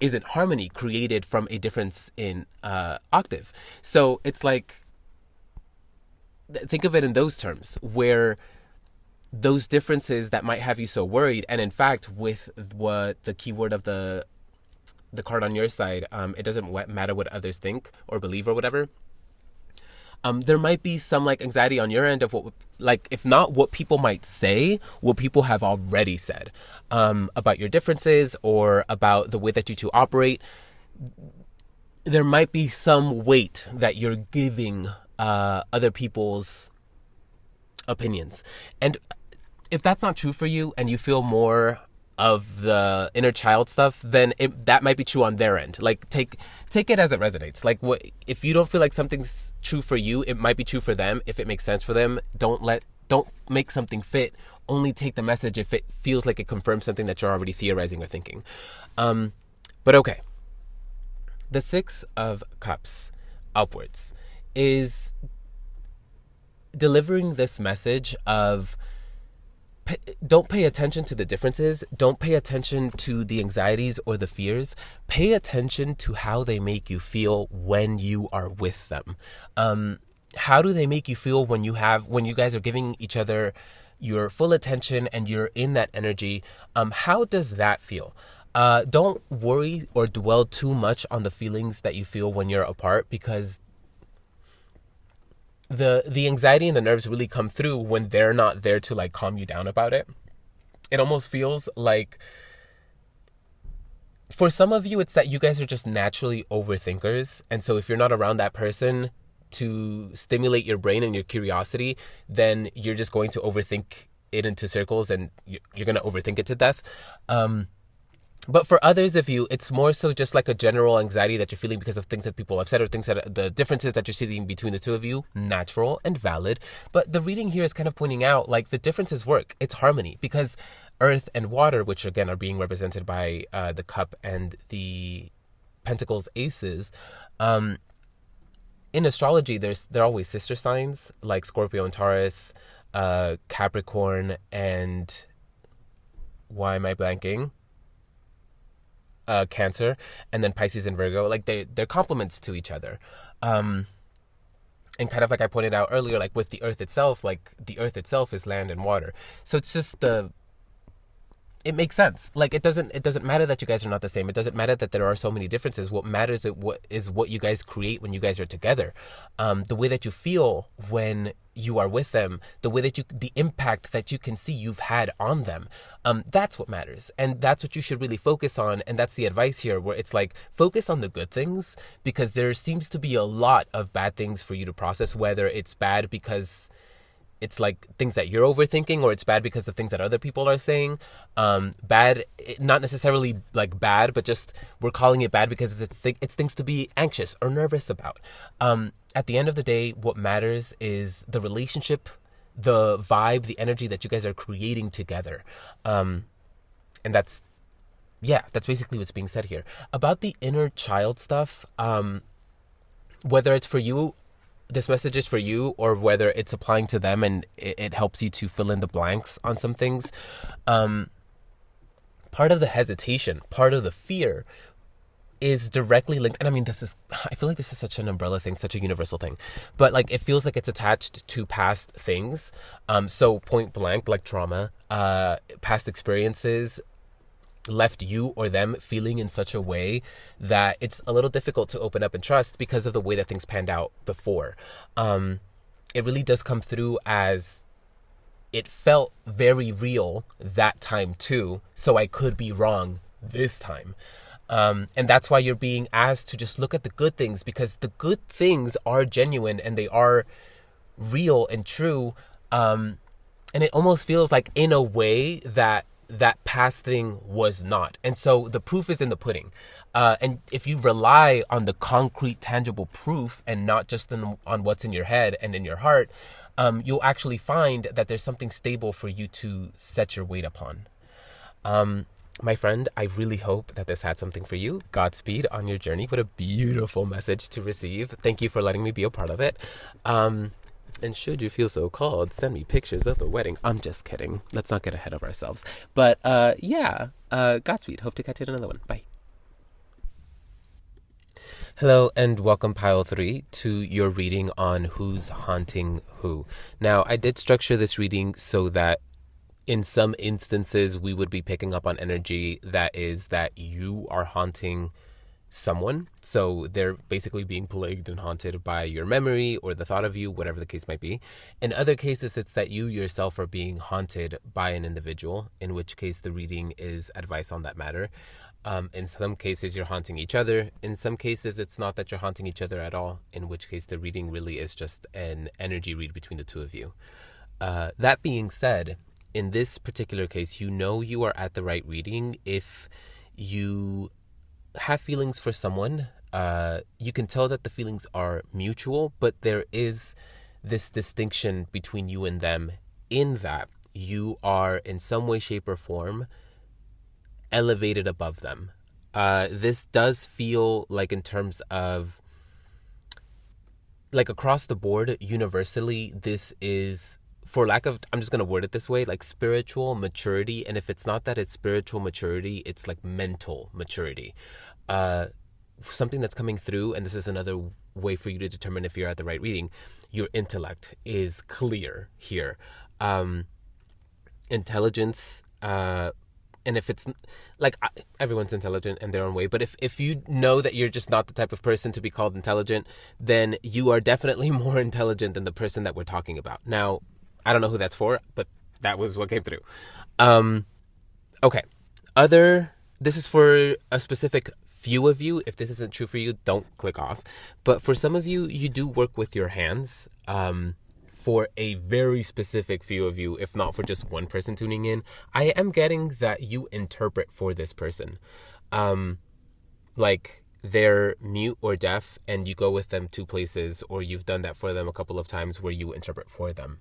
isn't harmony created from a difference in octave? So it's like, think of it in those terms, where those differences that might have you so worried, and in fact, with what the keyword of the card on your side, it doesn't matter what others think or believe or whatever. There might be some like anxiety on your end of what, like, if not what people might say, what people have already said about your differences or about the way that you two operate. There might be some weight that you're giving other people's opinions. And if that's not true for you and you feel more of the inner child stuff, then that might be true on their end. Like, take it as it resonates. Like, if you don't feel like something's true for you, it might be true for them. If it makes sense for them, don't make something fit. Only take the message if it feels like it confirms something that you're already theorizing or thinking. But okay. The Six of Cups upwards is delivering this message of don't pay attention to the differences. Don't pay attention to the anxieties or the fears. Pay attention to how they make you feel when you are with them. How do they make you feel when you guys are giving each other your full attention and you're in that energy? How does that feel? Don't worry or dwell too much on the feelings that you feel when you're apart, because the anxiety and the nerves really come through when they're not there to like calm you down about it. It almost feels like, for some of you, it's that you guys are just naturally overthinkers. And so if you're not around that person to stimulate your brain and your curiosity, then you're just going to overthink it into circles and you're going to overthink it to death. But for others of you, it's more so just like a general anxiety that you're feeling because of things that people have said or things that the differences that you're seeing between the two of you, natural and valid. But the reading here is kind of pointing out like the differences work. It's harmony, because earth and water, which again are being represented by the cup and the pentacles aces, in astrology, they're always sister signs like Scorpio and Taurus, Capricorn, and why am I blanking? Cancer, and then Pisces and Virgo. Like they're complements to each other. And kind of like I pointed out earlier, like with the earth itself, like the earth itself is land and water. So it's just it makes sense. Like it doesn't matter that you guys are not the same. It doesn't matter that there are so many differences. What matters is what you guys create when you guys are together. The way that you feel when you are with them, the impact that you can see you've had on them. That's what matters. And that's what you should really focus on. And that's the advice here, where it's like, focus on the good things, because there seems to be a lot of bad things for you to process, whether it's bad because it's like things that you're overthinking, or it's bad because of things that other people are saying. Bad, not necessarily like bad, but just we're calling it bad because it's things to be anxious or nervous about. At the end of the day, what matters is the relationship, the vibe, the energy that you guys are creating together. And that's basically what's being said here. About the inner child stuff, whether it's for you, this message is for you, or whether it's applying to them and it helps you to fill in the blanks on some things. Part of the hesitation, part of the fear is directly linked. And I mean, I feel like this is such an umbrella thing, such a universal thing, but like it feels like it's attached to past things. So point blank, like trauma, past experiences left you or them feeling in such a way that it's a little difficult to open up and trust because of the way that things panned out before. It really does come through as it felt very real that time too, so I could be wrong this time. And that's why you're being asked to just look at the good things, because the good things are genuine and they are real and true. And it almost feels like in a way that past thing was not. And so the proof is in the pudding. And if you rely on the concrete, tangible proof and not just on what's in your head and in your heart, you'll actually find that there's something stable for you to set your weight upon. My friend, I really hope that this had something for you. Godspeed on your journey. What a beautiful message to receive. Thank you for letting me be a part of it. And should you feel so called, send me pictures of the wedding. I'm just kidding. Let's not get ahead of ourselves. But Godspeed. Hope to catch you in another one. Bye. Hello and welcome, Pile 3, to your reading on Who's Haunting Who. Now, I did structure this reading so that in some instances we would be picking up on energy that is that you are haunting someone. So they're basically being plagued and haunted by your memory or the thought of you, whatever the case might be. In other cases, it's that you yourself are being haunted by an individual, in which case the reading is advice on that matter. In some cases, you're haunting each other. In some cases, it's not that you're haunting each other at all, in which case the reading really is just an energy read between the two of you. That being said, in this particular case, you know you are at the right reading if you have feelings for someone. You can tell that the feelings are mutual, but there is this distinction between you and them in that you are in some way, shape, or form elevated above them. This does feel like, in terms of like across the board, universally, this is, for lack of, I'm just going to word it this way, like spiritual maturity. And if it's not that it's spiritual maturity, it's like mental maturity. Something that's coming through, and this is another way for you to determine if you're at the right reading, your intellect is clear here. Intelligence, and if it's like, everyone's intelligent in their own way, but if you know that you're just not the type of person to be called intelligent, then you are definitely more intelligent than the person that we're talking about. Now, I don't know who that's for, but that was what came through. Okay. This is for a specific few of you. If this isn't true for you, don't click off. But for some of you, you do work with your hands. For a very specific few of you, if not for just one person tuning in, I am getting that you interpret for this person. Like they're mute or deaf and you go with them to places, or you've done that for them a couple of times where you interpret for them.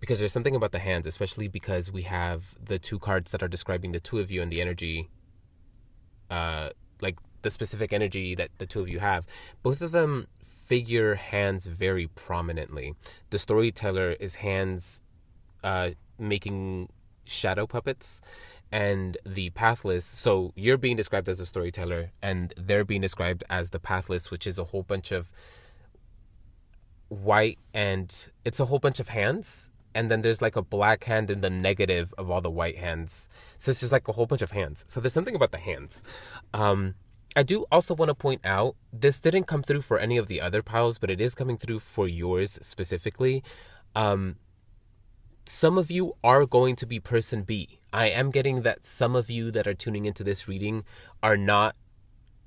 Because there's something about the hands, especially because we have the two cards that are describing the two of you and the energy, like the specific energy that the two of you have. Both of them figure hands very prominently. The storyteller is hands making shadow puppets, and the pathless, so you're being described as a storyteller and they're being described as the pathless, which is a whole bunch of white, and it's a whole bunch of hands, and then there's like a black hand in the negative of all the white hands. So it's just like a whole bunch of hands. So there's something about the hands. I do also want to point out, this didn't come through for any of the other piles, but it is coming through for yours specifically. Some of you are going to be person B. I am getting that some of you that are tuning into this reading are not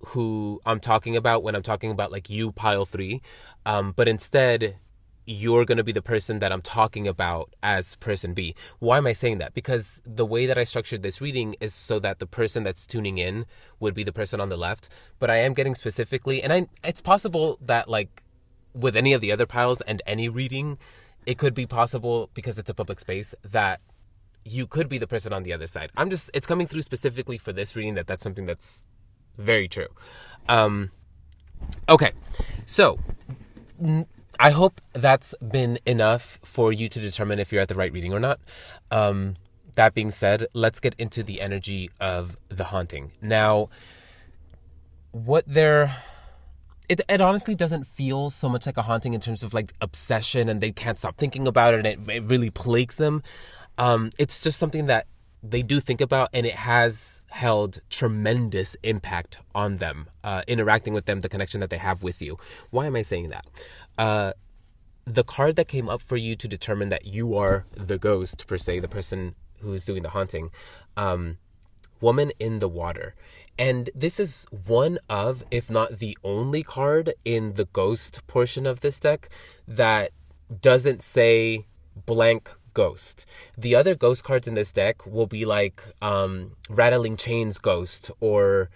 who I'm talking about when I'm talking about like you, pile 3. But instead, you're going to be the person that I'm talking about as person B. Why am I saying that? Because the way that I structured this reading is so that the person that's tuning in would be the person on the left. But I am getting specifically, and it's possible that like with any of the other piles and any reading, it could be possible because it's a public space that you could be the person on the other side. It's coming through specifically for this reading that's something that's very true. Okay, so I hope that's been enough for you to determine if you're at the right reading or not. that being said, let's get into the energy of the haunting. Now, what they're it honestly doesn't feel so much like a haunting in terms of like obsession and they can't stop thinking about it and it really plagues them. It's just something that they do think about, and it has held tremendous impact on them, interacting with them, the connection that they have with you. Why am I saying that? The card that came up for you to determine that you are the ghost, per se, the person who's doing the haunting, Woman in the Water. And this is one of, if not the only card in the ghost portion of this deck that doesn't say blank ghost. The other ghost cards in this deck will be like Rattling Chains Ghost or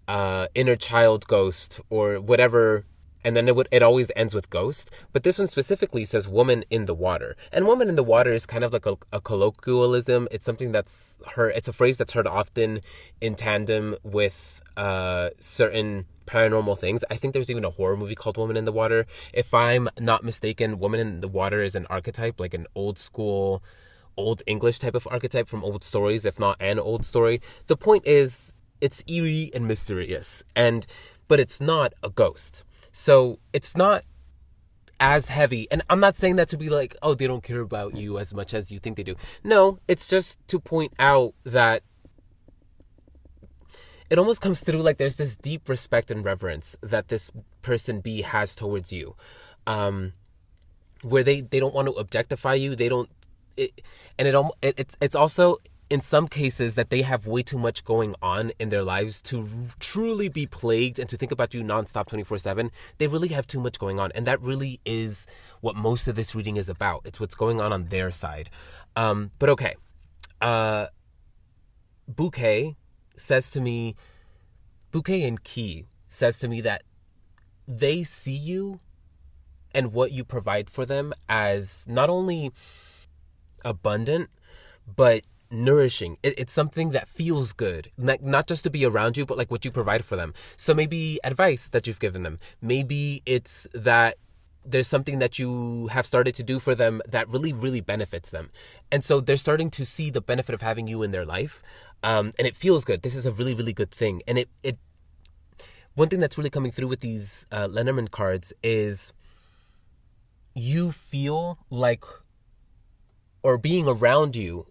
Inner Child Ghost or whatever. And then it always ends with ghost. But this one specifically says Woman in the Water. And Woman in the Water is kind of like a colloquialism. It's something that's heard, it's a phrase that's heard often in tandem with certain paranormal things. I think there's even a horror movie called Woman in the Water. If I'm not mistaken, Woman in the Water is an archetype, like an old school, old English type of archetype from old stories, if not an old story. The point is, it's eerie and mysterious, but it's not a ghost. So it's not as heavy. And I'm not saying that to be like, oh, they don't care about you as much as you think they do. No, it's just to point out that it almost comes through like there's this deep respect and reverence that this person B has towards you, where they don't want to objectify you. They don't, it's also in some cases that they have way too much going on in their lives to truly be plagued and to think about you nonstop 24/7. They really have too much going on. And that really is what most of this reading is about. It's what's going on their side. But okay. Bouquet and Key says to me that they see you and what you provide for them as not only abundant, but nourishing. It's something that feels good, like not just to be around you, but like what you provide for them. So maybe advice that you've given them, maybe it's that there's something that you have started to do for them that really, really benefits them. And so they're starting to see the benefit of having you in their life. And it feels good. This is a really, really good thing. And it one thing that's really coming through with these Lenormand cards is you feel like, or being around you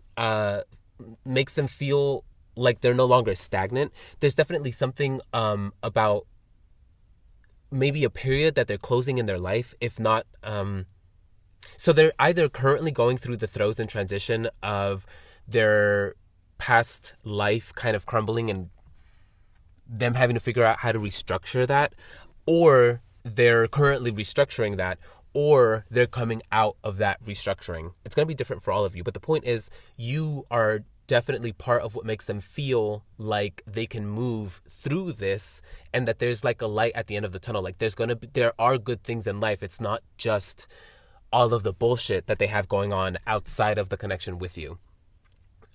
makes them feel like they're no longer stagnant. There's definitely something about maybe a period that they're closing in their life, if not so they're either currently going through the throes and transition of their past life kind of crumbling and them having to figure out how to restructure that, or they're currently restructuring that, or they're coming out of that restructuring. It's going to be different for all of you. But the point is, you are definitely part of what makes them feel like they can move through this and that there's like a light at the end of the tunnel. Like there are good things in life. It's not just all of the bullshit that they have going on outside of the connection with you.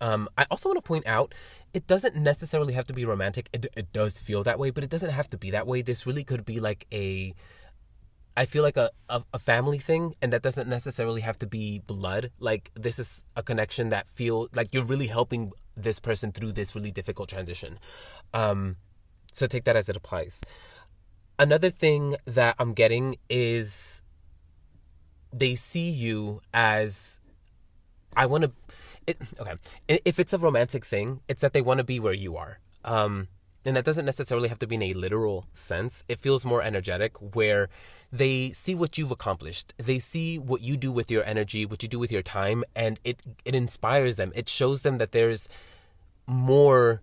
I also want to point out, it doesn't necessarily have to be romantic. It does feel that way, but it doesn't have to be that way. This really could be like I feel like a family thing, and that doesn't necessarily have to be blood. Like, this is a connection that feel like you're really helping this person through this really difficult transition. So take that as it applies. Another thing that I'm getting is they see you as, okay. If it's a romantic thing, it's that they want to be where you are. And that doesn't necessarily have to be in a literal sense. It feels more energetic, where they see what you've accomplished. They see what you do with your energy, what you do with your time, and it inspires them. It shows them that there's more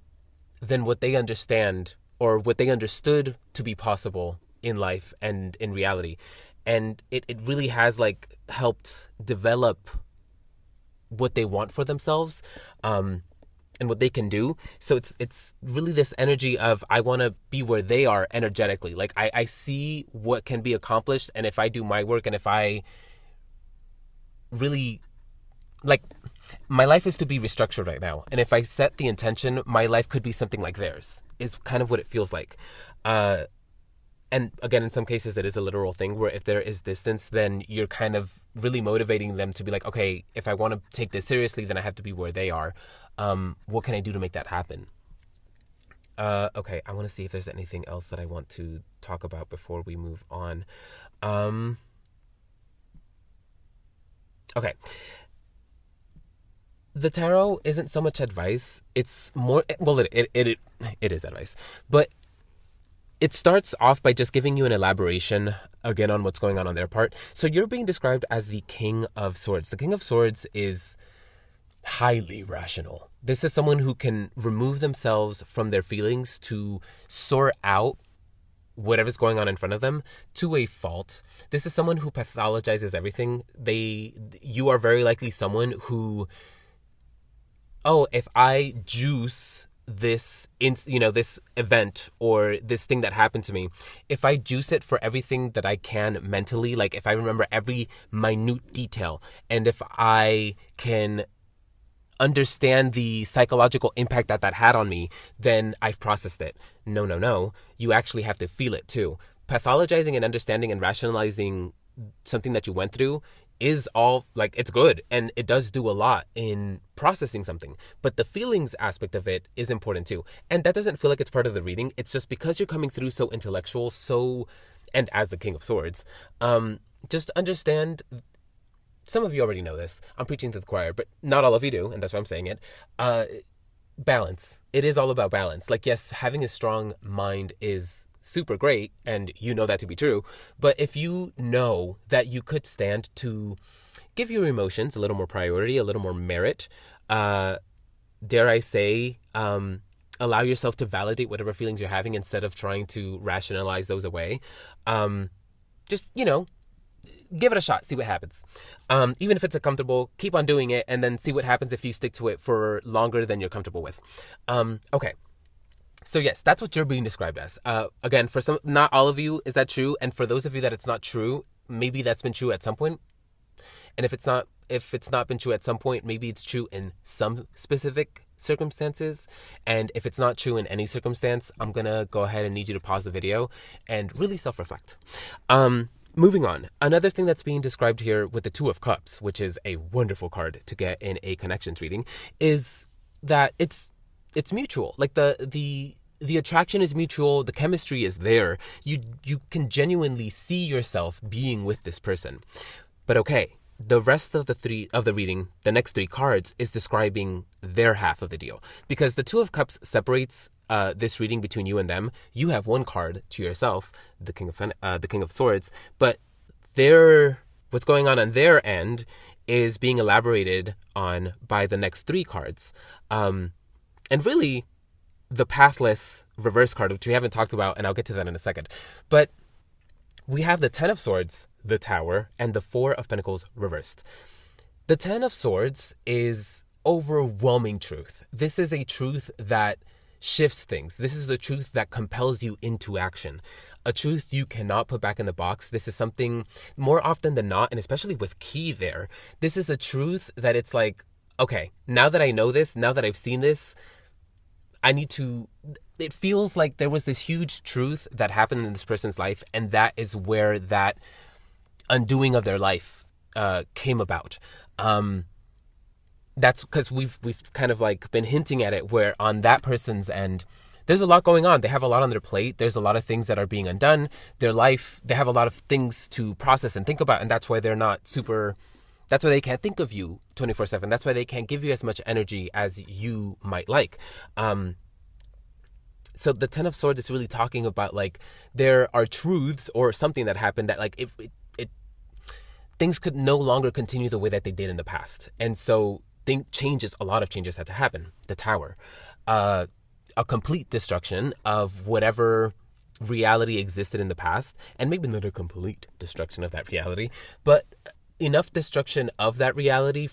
than what they understand or what they understood to be possible in life and in reality. And it really has like helped develop what they want for themselves. And what they can do. So it's really this energy of, I want to be where they are energetically. Like I see what can be accomplished, and if I do my work, and if I really, like, my life is to be restructured right now. And if I set the intention, my life could be something like theirs, is kind of what it feels like. And again, in some cases, it is a literal thing where if there is distance, then you're kind of really motivating them to be like, okay, if I want to take this seriously, then I have to be where they are. What can I do to make that happen? Okay, I want to see if there's anything else that I want to talk about before we move on. Okay. The tarot isn't so much advice. It's more, well, it is advice, but it starts off by just giving you an elaboration again on what's going on their part. So you're being described as the King of Swords. The King of Swords is highly rational. This is someone who can remove themselves from their feelings to sort out whatever's going on in front of them to a fault. This is someone who pathologizes everything. You are very likely someone who, oh, if I juice this this event or this thing that happened to me, if I juice it for everything that I can mentally, like if I remember every minute detail, and if I can understand the psychological impact that had on me, then I've processed it. No. You actually have to feel it too. Pathologizing and understanding and rationalizing something that you went through is all, like, it's good, and it does do a lot in processing something, but the feelings aspect of it is important too. And that doesn't feel like it's part of the reading. It's just because you're coming through so intellectual, and as the King of Swords, just understand. Some of you already know this. I'm preaching to the choir, but not all of you do, and that's why I'm saying it. Balance. It is all about balance. Like, yes, having a strong mind is super great, and you know that to be true, but if you know that you could stand to give your emotions a little more priority, a little more merit, dare I say, allow yourself to validate whatever feelings you're having instead of trying to rationalize those away, just, give it a shot, see what happens. Even if it's uncomfortable, keep on doing it, and then see what happens if you stick to it for longer than you're comfortable with. Okay. So yes, that's what you're being described as. Again, for some, not all of you is that true, and for those of you that it's not true, maybe that's been true at some point. And if it's not been true at some point, maybe it's true in some specific circumstances. And if it's not true in any circumstance, I'm gonna go ahead and need you to pause the video and really self-reflect. Moving on, another thing that's being described here with the Two of Cups, which is a wonderful card to get in a connections reading, is that it's mutual. Like the attraction is mutual, the chemistry is there. You can genuinely see yourself being with this person. But okay, the rest of the reading, the next three cards, is describing their half of the deal. Because the Two of Cups separates this reading between you and them. You have one card to yourself, the King of Swords, but what's going on their end is being elaborated on by the next three cards. And really, the Pathless reverse card, which we haven't talked about, and I'll get to that in a second. But we have the Ten of Swords, the Tower, and the Four of Pentacles reversed. The Ten of Swords is overwhelming truth. This is a truth that shifts things. This is the truth that compels you into action. A truth you cannot put back in the box. This is something, more often than not, and especially with Key there, this is a truth that it's like, okay, now that I know this, now that I've seen this, it feels like there was this huge truth that happened in this person's life, and that is where that undoing of their life came about. That's because we've kind of like been hinting at it, where on that person's end, there's a lot going on. They have a lot on their plate. There's a lot of things that are being undone. Their life, they have a lot of things to process and think about, and that's why they're not super... That's why they can't think of you 24/7. That's why they can't give you as much energy as you might like. So the Ten of Swords is really talking about, like, there are truths or something that happened that, like, if things could no longer continue the way that they did in the past. And so a lot of changes had to happen. The Tower. A complete destruction of whatever reality existed in the past, and maybe not a complete destruction of that reality, but enough destruction of that reality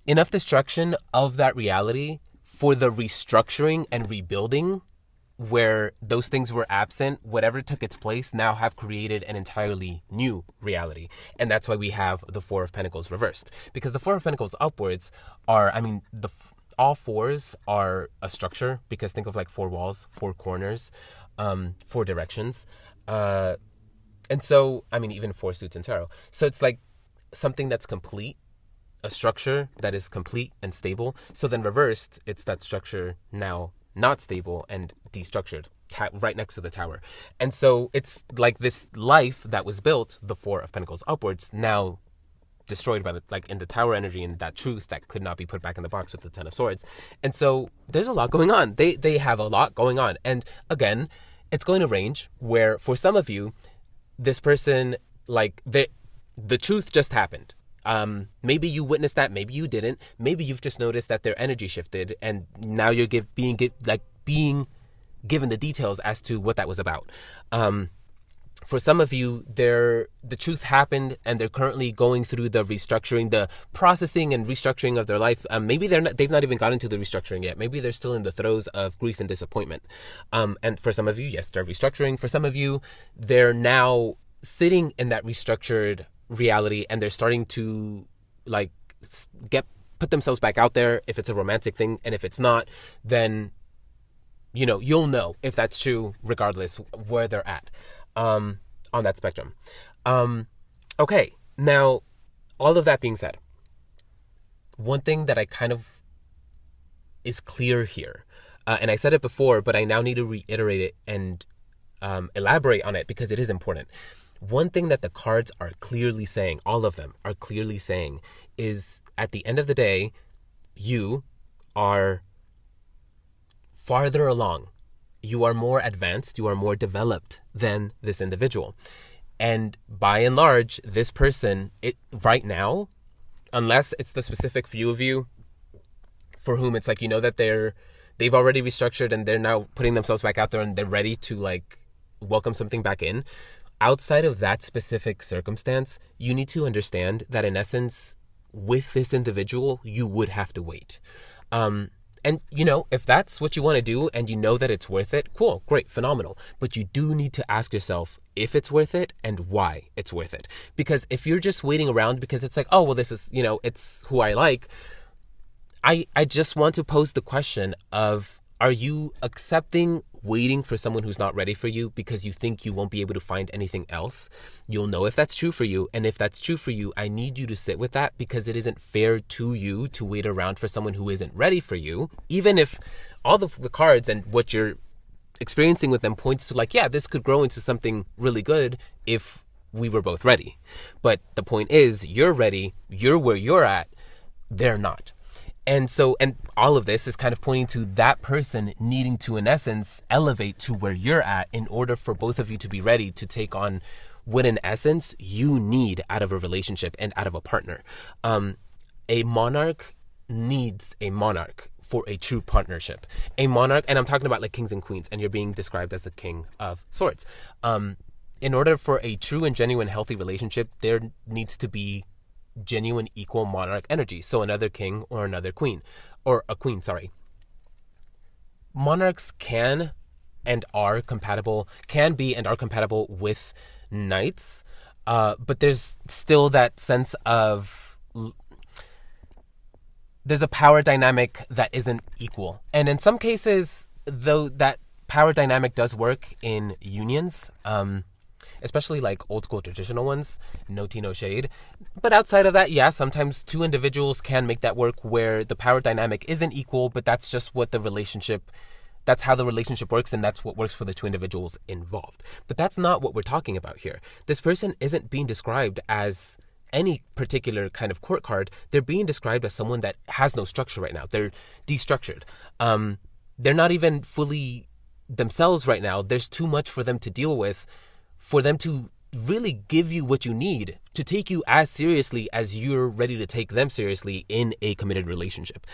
enough destruction of that reality for the restructuring and rebuilding, where those things were absent, whatever took its place now have created an entirely new reality. And that's why we have the Four of Pentacles reversed, because the Four of Pentacles upwards are, all fours are a structure, because think of like four walls, four corners, four directions. And so, I mean, even four suits in tarot. So it's like something that's complete, a structure that is complete and stable. So then reversed, it's that structure now not stable and destructured, right next to the tower. And so it's like this life that was built, the Four of Pentacles upwards, now destroyed by in the tower energy, and that truth that could not be put back in the box with the Ten of Swords. And so there's a lot going on. They have a lot going on. And again, it's going to range where for some of you, this person, the truth just happened. Maybe you witnessed that, maybe you didn't. Maybe you've just noticed that their energy shifted, and now you're being given the details as to what that was about. For some of you, the truth happened, and they're currently going through the restructuring, the processing and restructuring of their life. Maybe they've not even gotten to the restructuring yet. Maybe they're still in the throes of grief and disappointment. And for some of you, yes, they're restructuring. For some of you, they're now sitting in that restructured reality, and they're starting to put themselves back out there if it's a romantic thing, and if it's not, then you'll know if that's true regardless where they're at on that spectrum. Okay, now all of that being said, one thing that I kind of is clear here, and I said it before, but I now need to reiterate it and elaborate on it because it is important. One thing that the cards are clearly saying, all of them are clearly saying, is at the end of the day, you are farther along. You are more advanced, you are more developed than this individual. And by and large, this person, right now, unless it's the specific few of you for whom it's that they've already restructured and they're now putting themselves back out there and they're ready to welcome something back in. Outside of that specific circumstance, you need to understand that in essence, with this individual, you would have to wait. And if that's what you want to do and you know that it's worth it, cool, great, phenomenal. But you do need to ask yourself if it's worth it and why it's worth it. Because if you're just waiting around because it's oh, well, this is, it's who I like. I just want to pose the question of, are you accepting waiting for someone who's not ready for you because you think you won't be able to find anything else? You'll know if that's true for you. And if that's true for you, I need you to sit with that, because it isn't fair to you to wait around for someone who isn't ready for you. Even if all the cards and what you're experiencing with them points to yeah, this could grow into something really good if we were both ready. But the point is, you're ready, you're where you're at, they're not. And so, and all of this is kind of pointing to that person needing to, in essence, elevate to where you're at in order for both of you to be ready to take on what, in essence, you need out of a relationship and out of a partner. A monarch needs a monarch for a true partnership. A monarch, and I'm talking about kings and queens, and you're being described as the King of Swords. In order for a true and genuine healthy relationship, there needs to be genuine equal monarch energy. So another king or another queen, or a queen, sorry. Monarchs can be and are compatible with knights, but there's still that sense of there's a power dynamic that isn't equal. And in some cases, though, that power dynamic does work in unions, especially old school traditional ones, no tea, no shade. But outside of that, yeah, sometimes two individuals can make that work where the power dynamic isn't equal, but that's just what that's how the relationship works, and that's what works for the two individuals involved. But that's not what we're talking about here. This person isn't being described as any particular kind of court card. They're being described as someone that has no structure right now. They're destructured. They're not even fully themselves right now. There's too much for them to deal with, for them to really give you what you need to take you as seriously as you're ready to take them seriously in a committed relationship.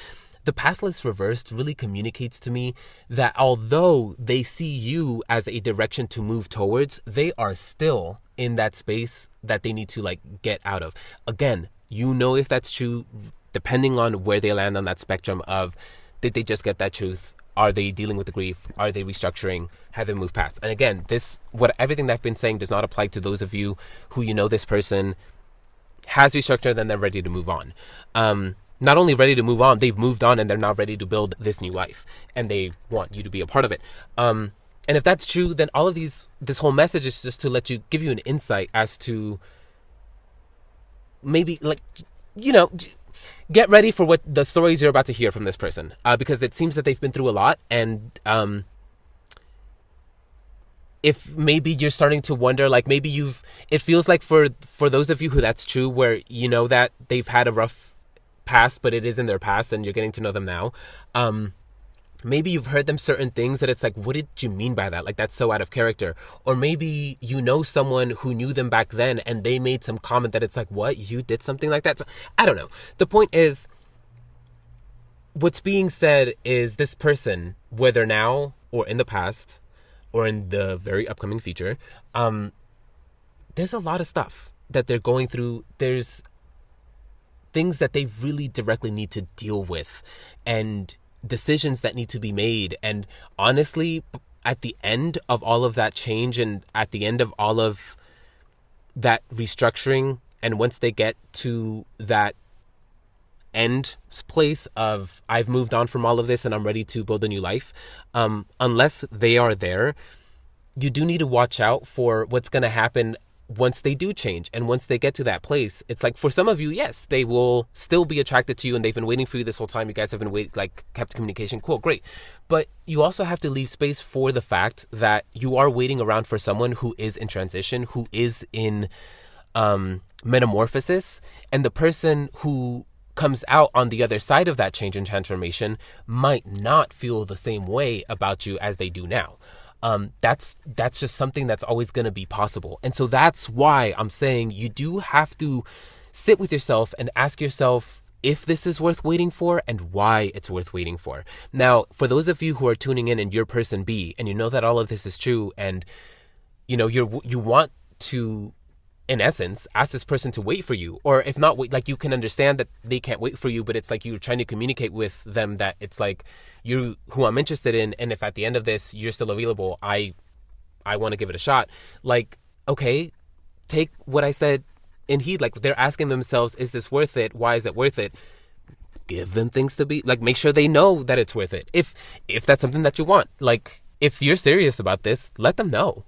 The Pathless Reversed really communicates to me that although they see you as a direction to move towards, they are still in that space that they need to get out of. Again, if that's true, depending on where they land on that spectrum of, did they just get that truth? Are they dealing with the grief? Are they restructuring? Have they moved past? And again, everything that I've been saying does not apply to those of you who this person has restructured and they're ready to move on. not only ready to move on, they've moved on and they're now ready to build this new life, and they want you to be a part of it. And if that's true, then all of this whole message is just to give you an insight as to maybe, like, get ready for what the stories you're about to hear from this person, because it seems that they've been through a lot, and if maybe you're starting to wonder, like, maybe it feels like for those of you who that's true, where you know that they've had a rough past, but it is in their past and you're getting to know them now. Maybe you've heard them certain things that it's like, what did you mean by that? Like, that's so out of character. Or maybe you know someone who knew them back then and they made some comment that it's like, what? You did something like that? So, I don't know. The point is, what's being said is this person, whether now or in the past or in the very upcoming future, there's a lot of stuff that they're going through. There's things that they really directly need to deal with, and decisions that need to be made. And honestly, at the end of all of that change, and at the end of all of that restructuring, and once they get to that end place of, I've moved on from all of this and I'm ready to build a new life, unless they are there, you do need to watch out for what's going to happen once they do change. And once they get to that place, it's like, for some of you, yes, they will still be attracted to you and they've been waiting for you this whole time. You guys have been kept communication. Cool, great. But you also have to leave space for the fact that you are waiting around for someone who is in transition, who is in metamorphosis. And the person who comes out on the other side of that change and transformation might not feel the same way about you as they do now. That's just something that's always going to be possible. And so that's why I'm saying you do have to sit with yourself and ask yourself if this is worth waiting for and why it's worth waiting for. Now, for those of you who are tuning in and you're person B and you know that all of this is true, and you want to, in essence, ask this person to wait for you, or if not wait, like, you can understand that they can't wait for you, but it's like you're trying to communicate with them that it's like, you who I'm interested in, and if at the end of this you're still available, I want to give it a shot. Like, okay, take what I said in heed. Like, they're asking themselves, is this worth it? Why is it worth it? Give them things to be like, make sure they know that it's worth it. If that's something that you want, like, if you're serious about this, let them know.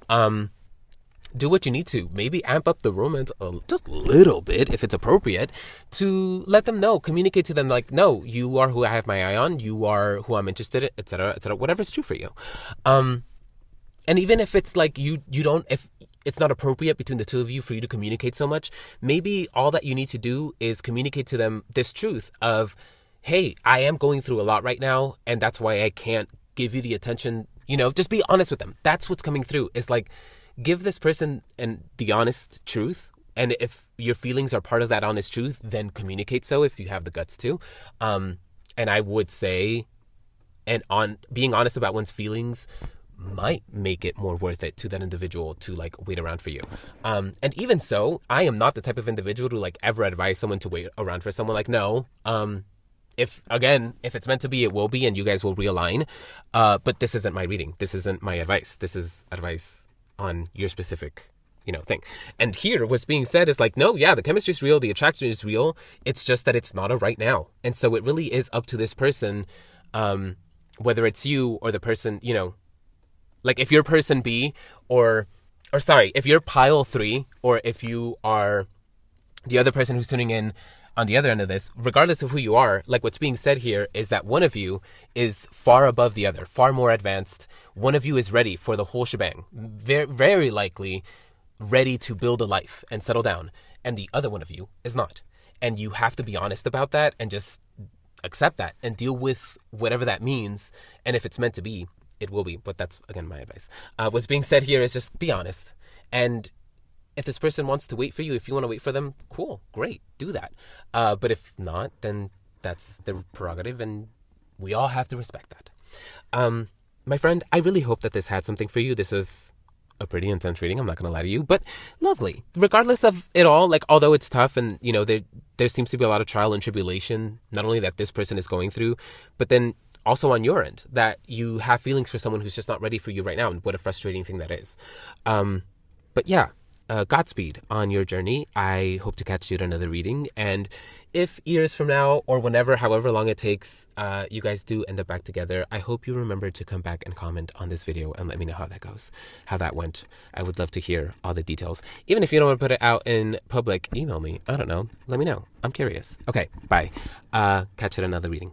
Do what you need to. Maybe amp up the romance just a little bit if it's appropriate, to let them know. Communicate to them, like, no, you are who I have my eye on. You are who I'm interested in, etc., etc. Whatever's true for you. And even if it's like you don't, if it's not appropriate between the two of you for you to communicate so much, maybe all that you need to do is communicate to them this truth of, hey, I am going through a lot right now, and that's why I can't give you the attention. Just be honest with them. That's what's coming through. It's like, give this person the honest truth. And if your feelings are part of that honest truth, then communicate so if you have the guts to. And I would say, and on being honest about one's feelings might make it more worth it to that individual to, like, wait around for you. And even so, I am not the type of individual to, like, ever advise someone to wait around for someone. Like, no. If it's meant to be, it will be, and you guys will realign. But this isn't my reading. This isn't my advice. This is advice on your specific, thing. And here, what's being said is like, no, yeah, the chemistry is real, the attraction is real. It's just that it's not a right now. And so it really is up to this person, whether it's you or the person, like, if you're person B or sorry, if you're pile 3, or if you are the other person who's tuning in on the other end of this, regardless of who you are, like, what's being said here is that one of you is far above the other, far more advanced. One of you is ready for the whole shebang, very, very likely ready to build a life and settle down, and the other one of you is not. And you have to be honest about that and just accept that and deal with whatever that means. And if it's meant to be, it will be. But that's, again, my advice. What's being said here is just be honest. And if this person wants to wait for you, if you want to wait for them, cool, great, do that. But if not, then that's their prerogative, and we all have to respect that. My friend, I really hope that this had something for you. This was a pretty intense reading, I'm not going to lie to you, but lovely. Regardless of it all, like, although it's tough and, there seems to be a lot of trial and tribulation, not only that this person is going through, but then also on your end, that you have feelings for someone who's just not ready for you right now, and what a frustrating thing that is. But yeah, Godspeed on your journey. I hope to catch you at another reading. And if years from now or whenever, however long it takes, you guys do end up back together, I hope you remember to come back and comment on this video and let me know how that goes, how that went. I would love to hear all the details. Even if you don't want to put it out in public, email me. I don't know. Let me know. I'm curious. Okay, bye. Catch you at another reading.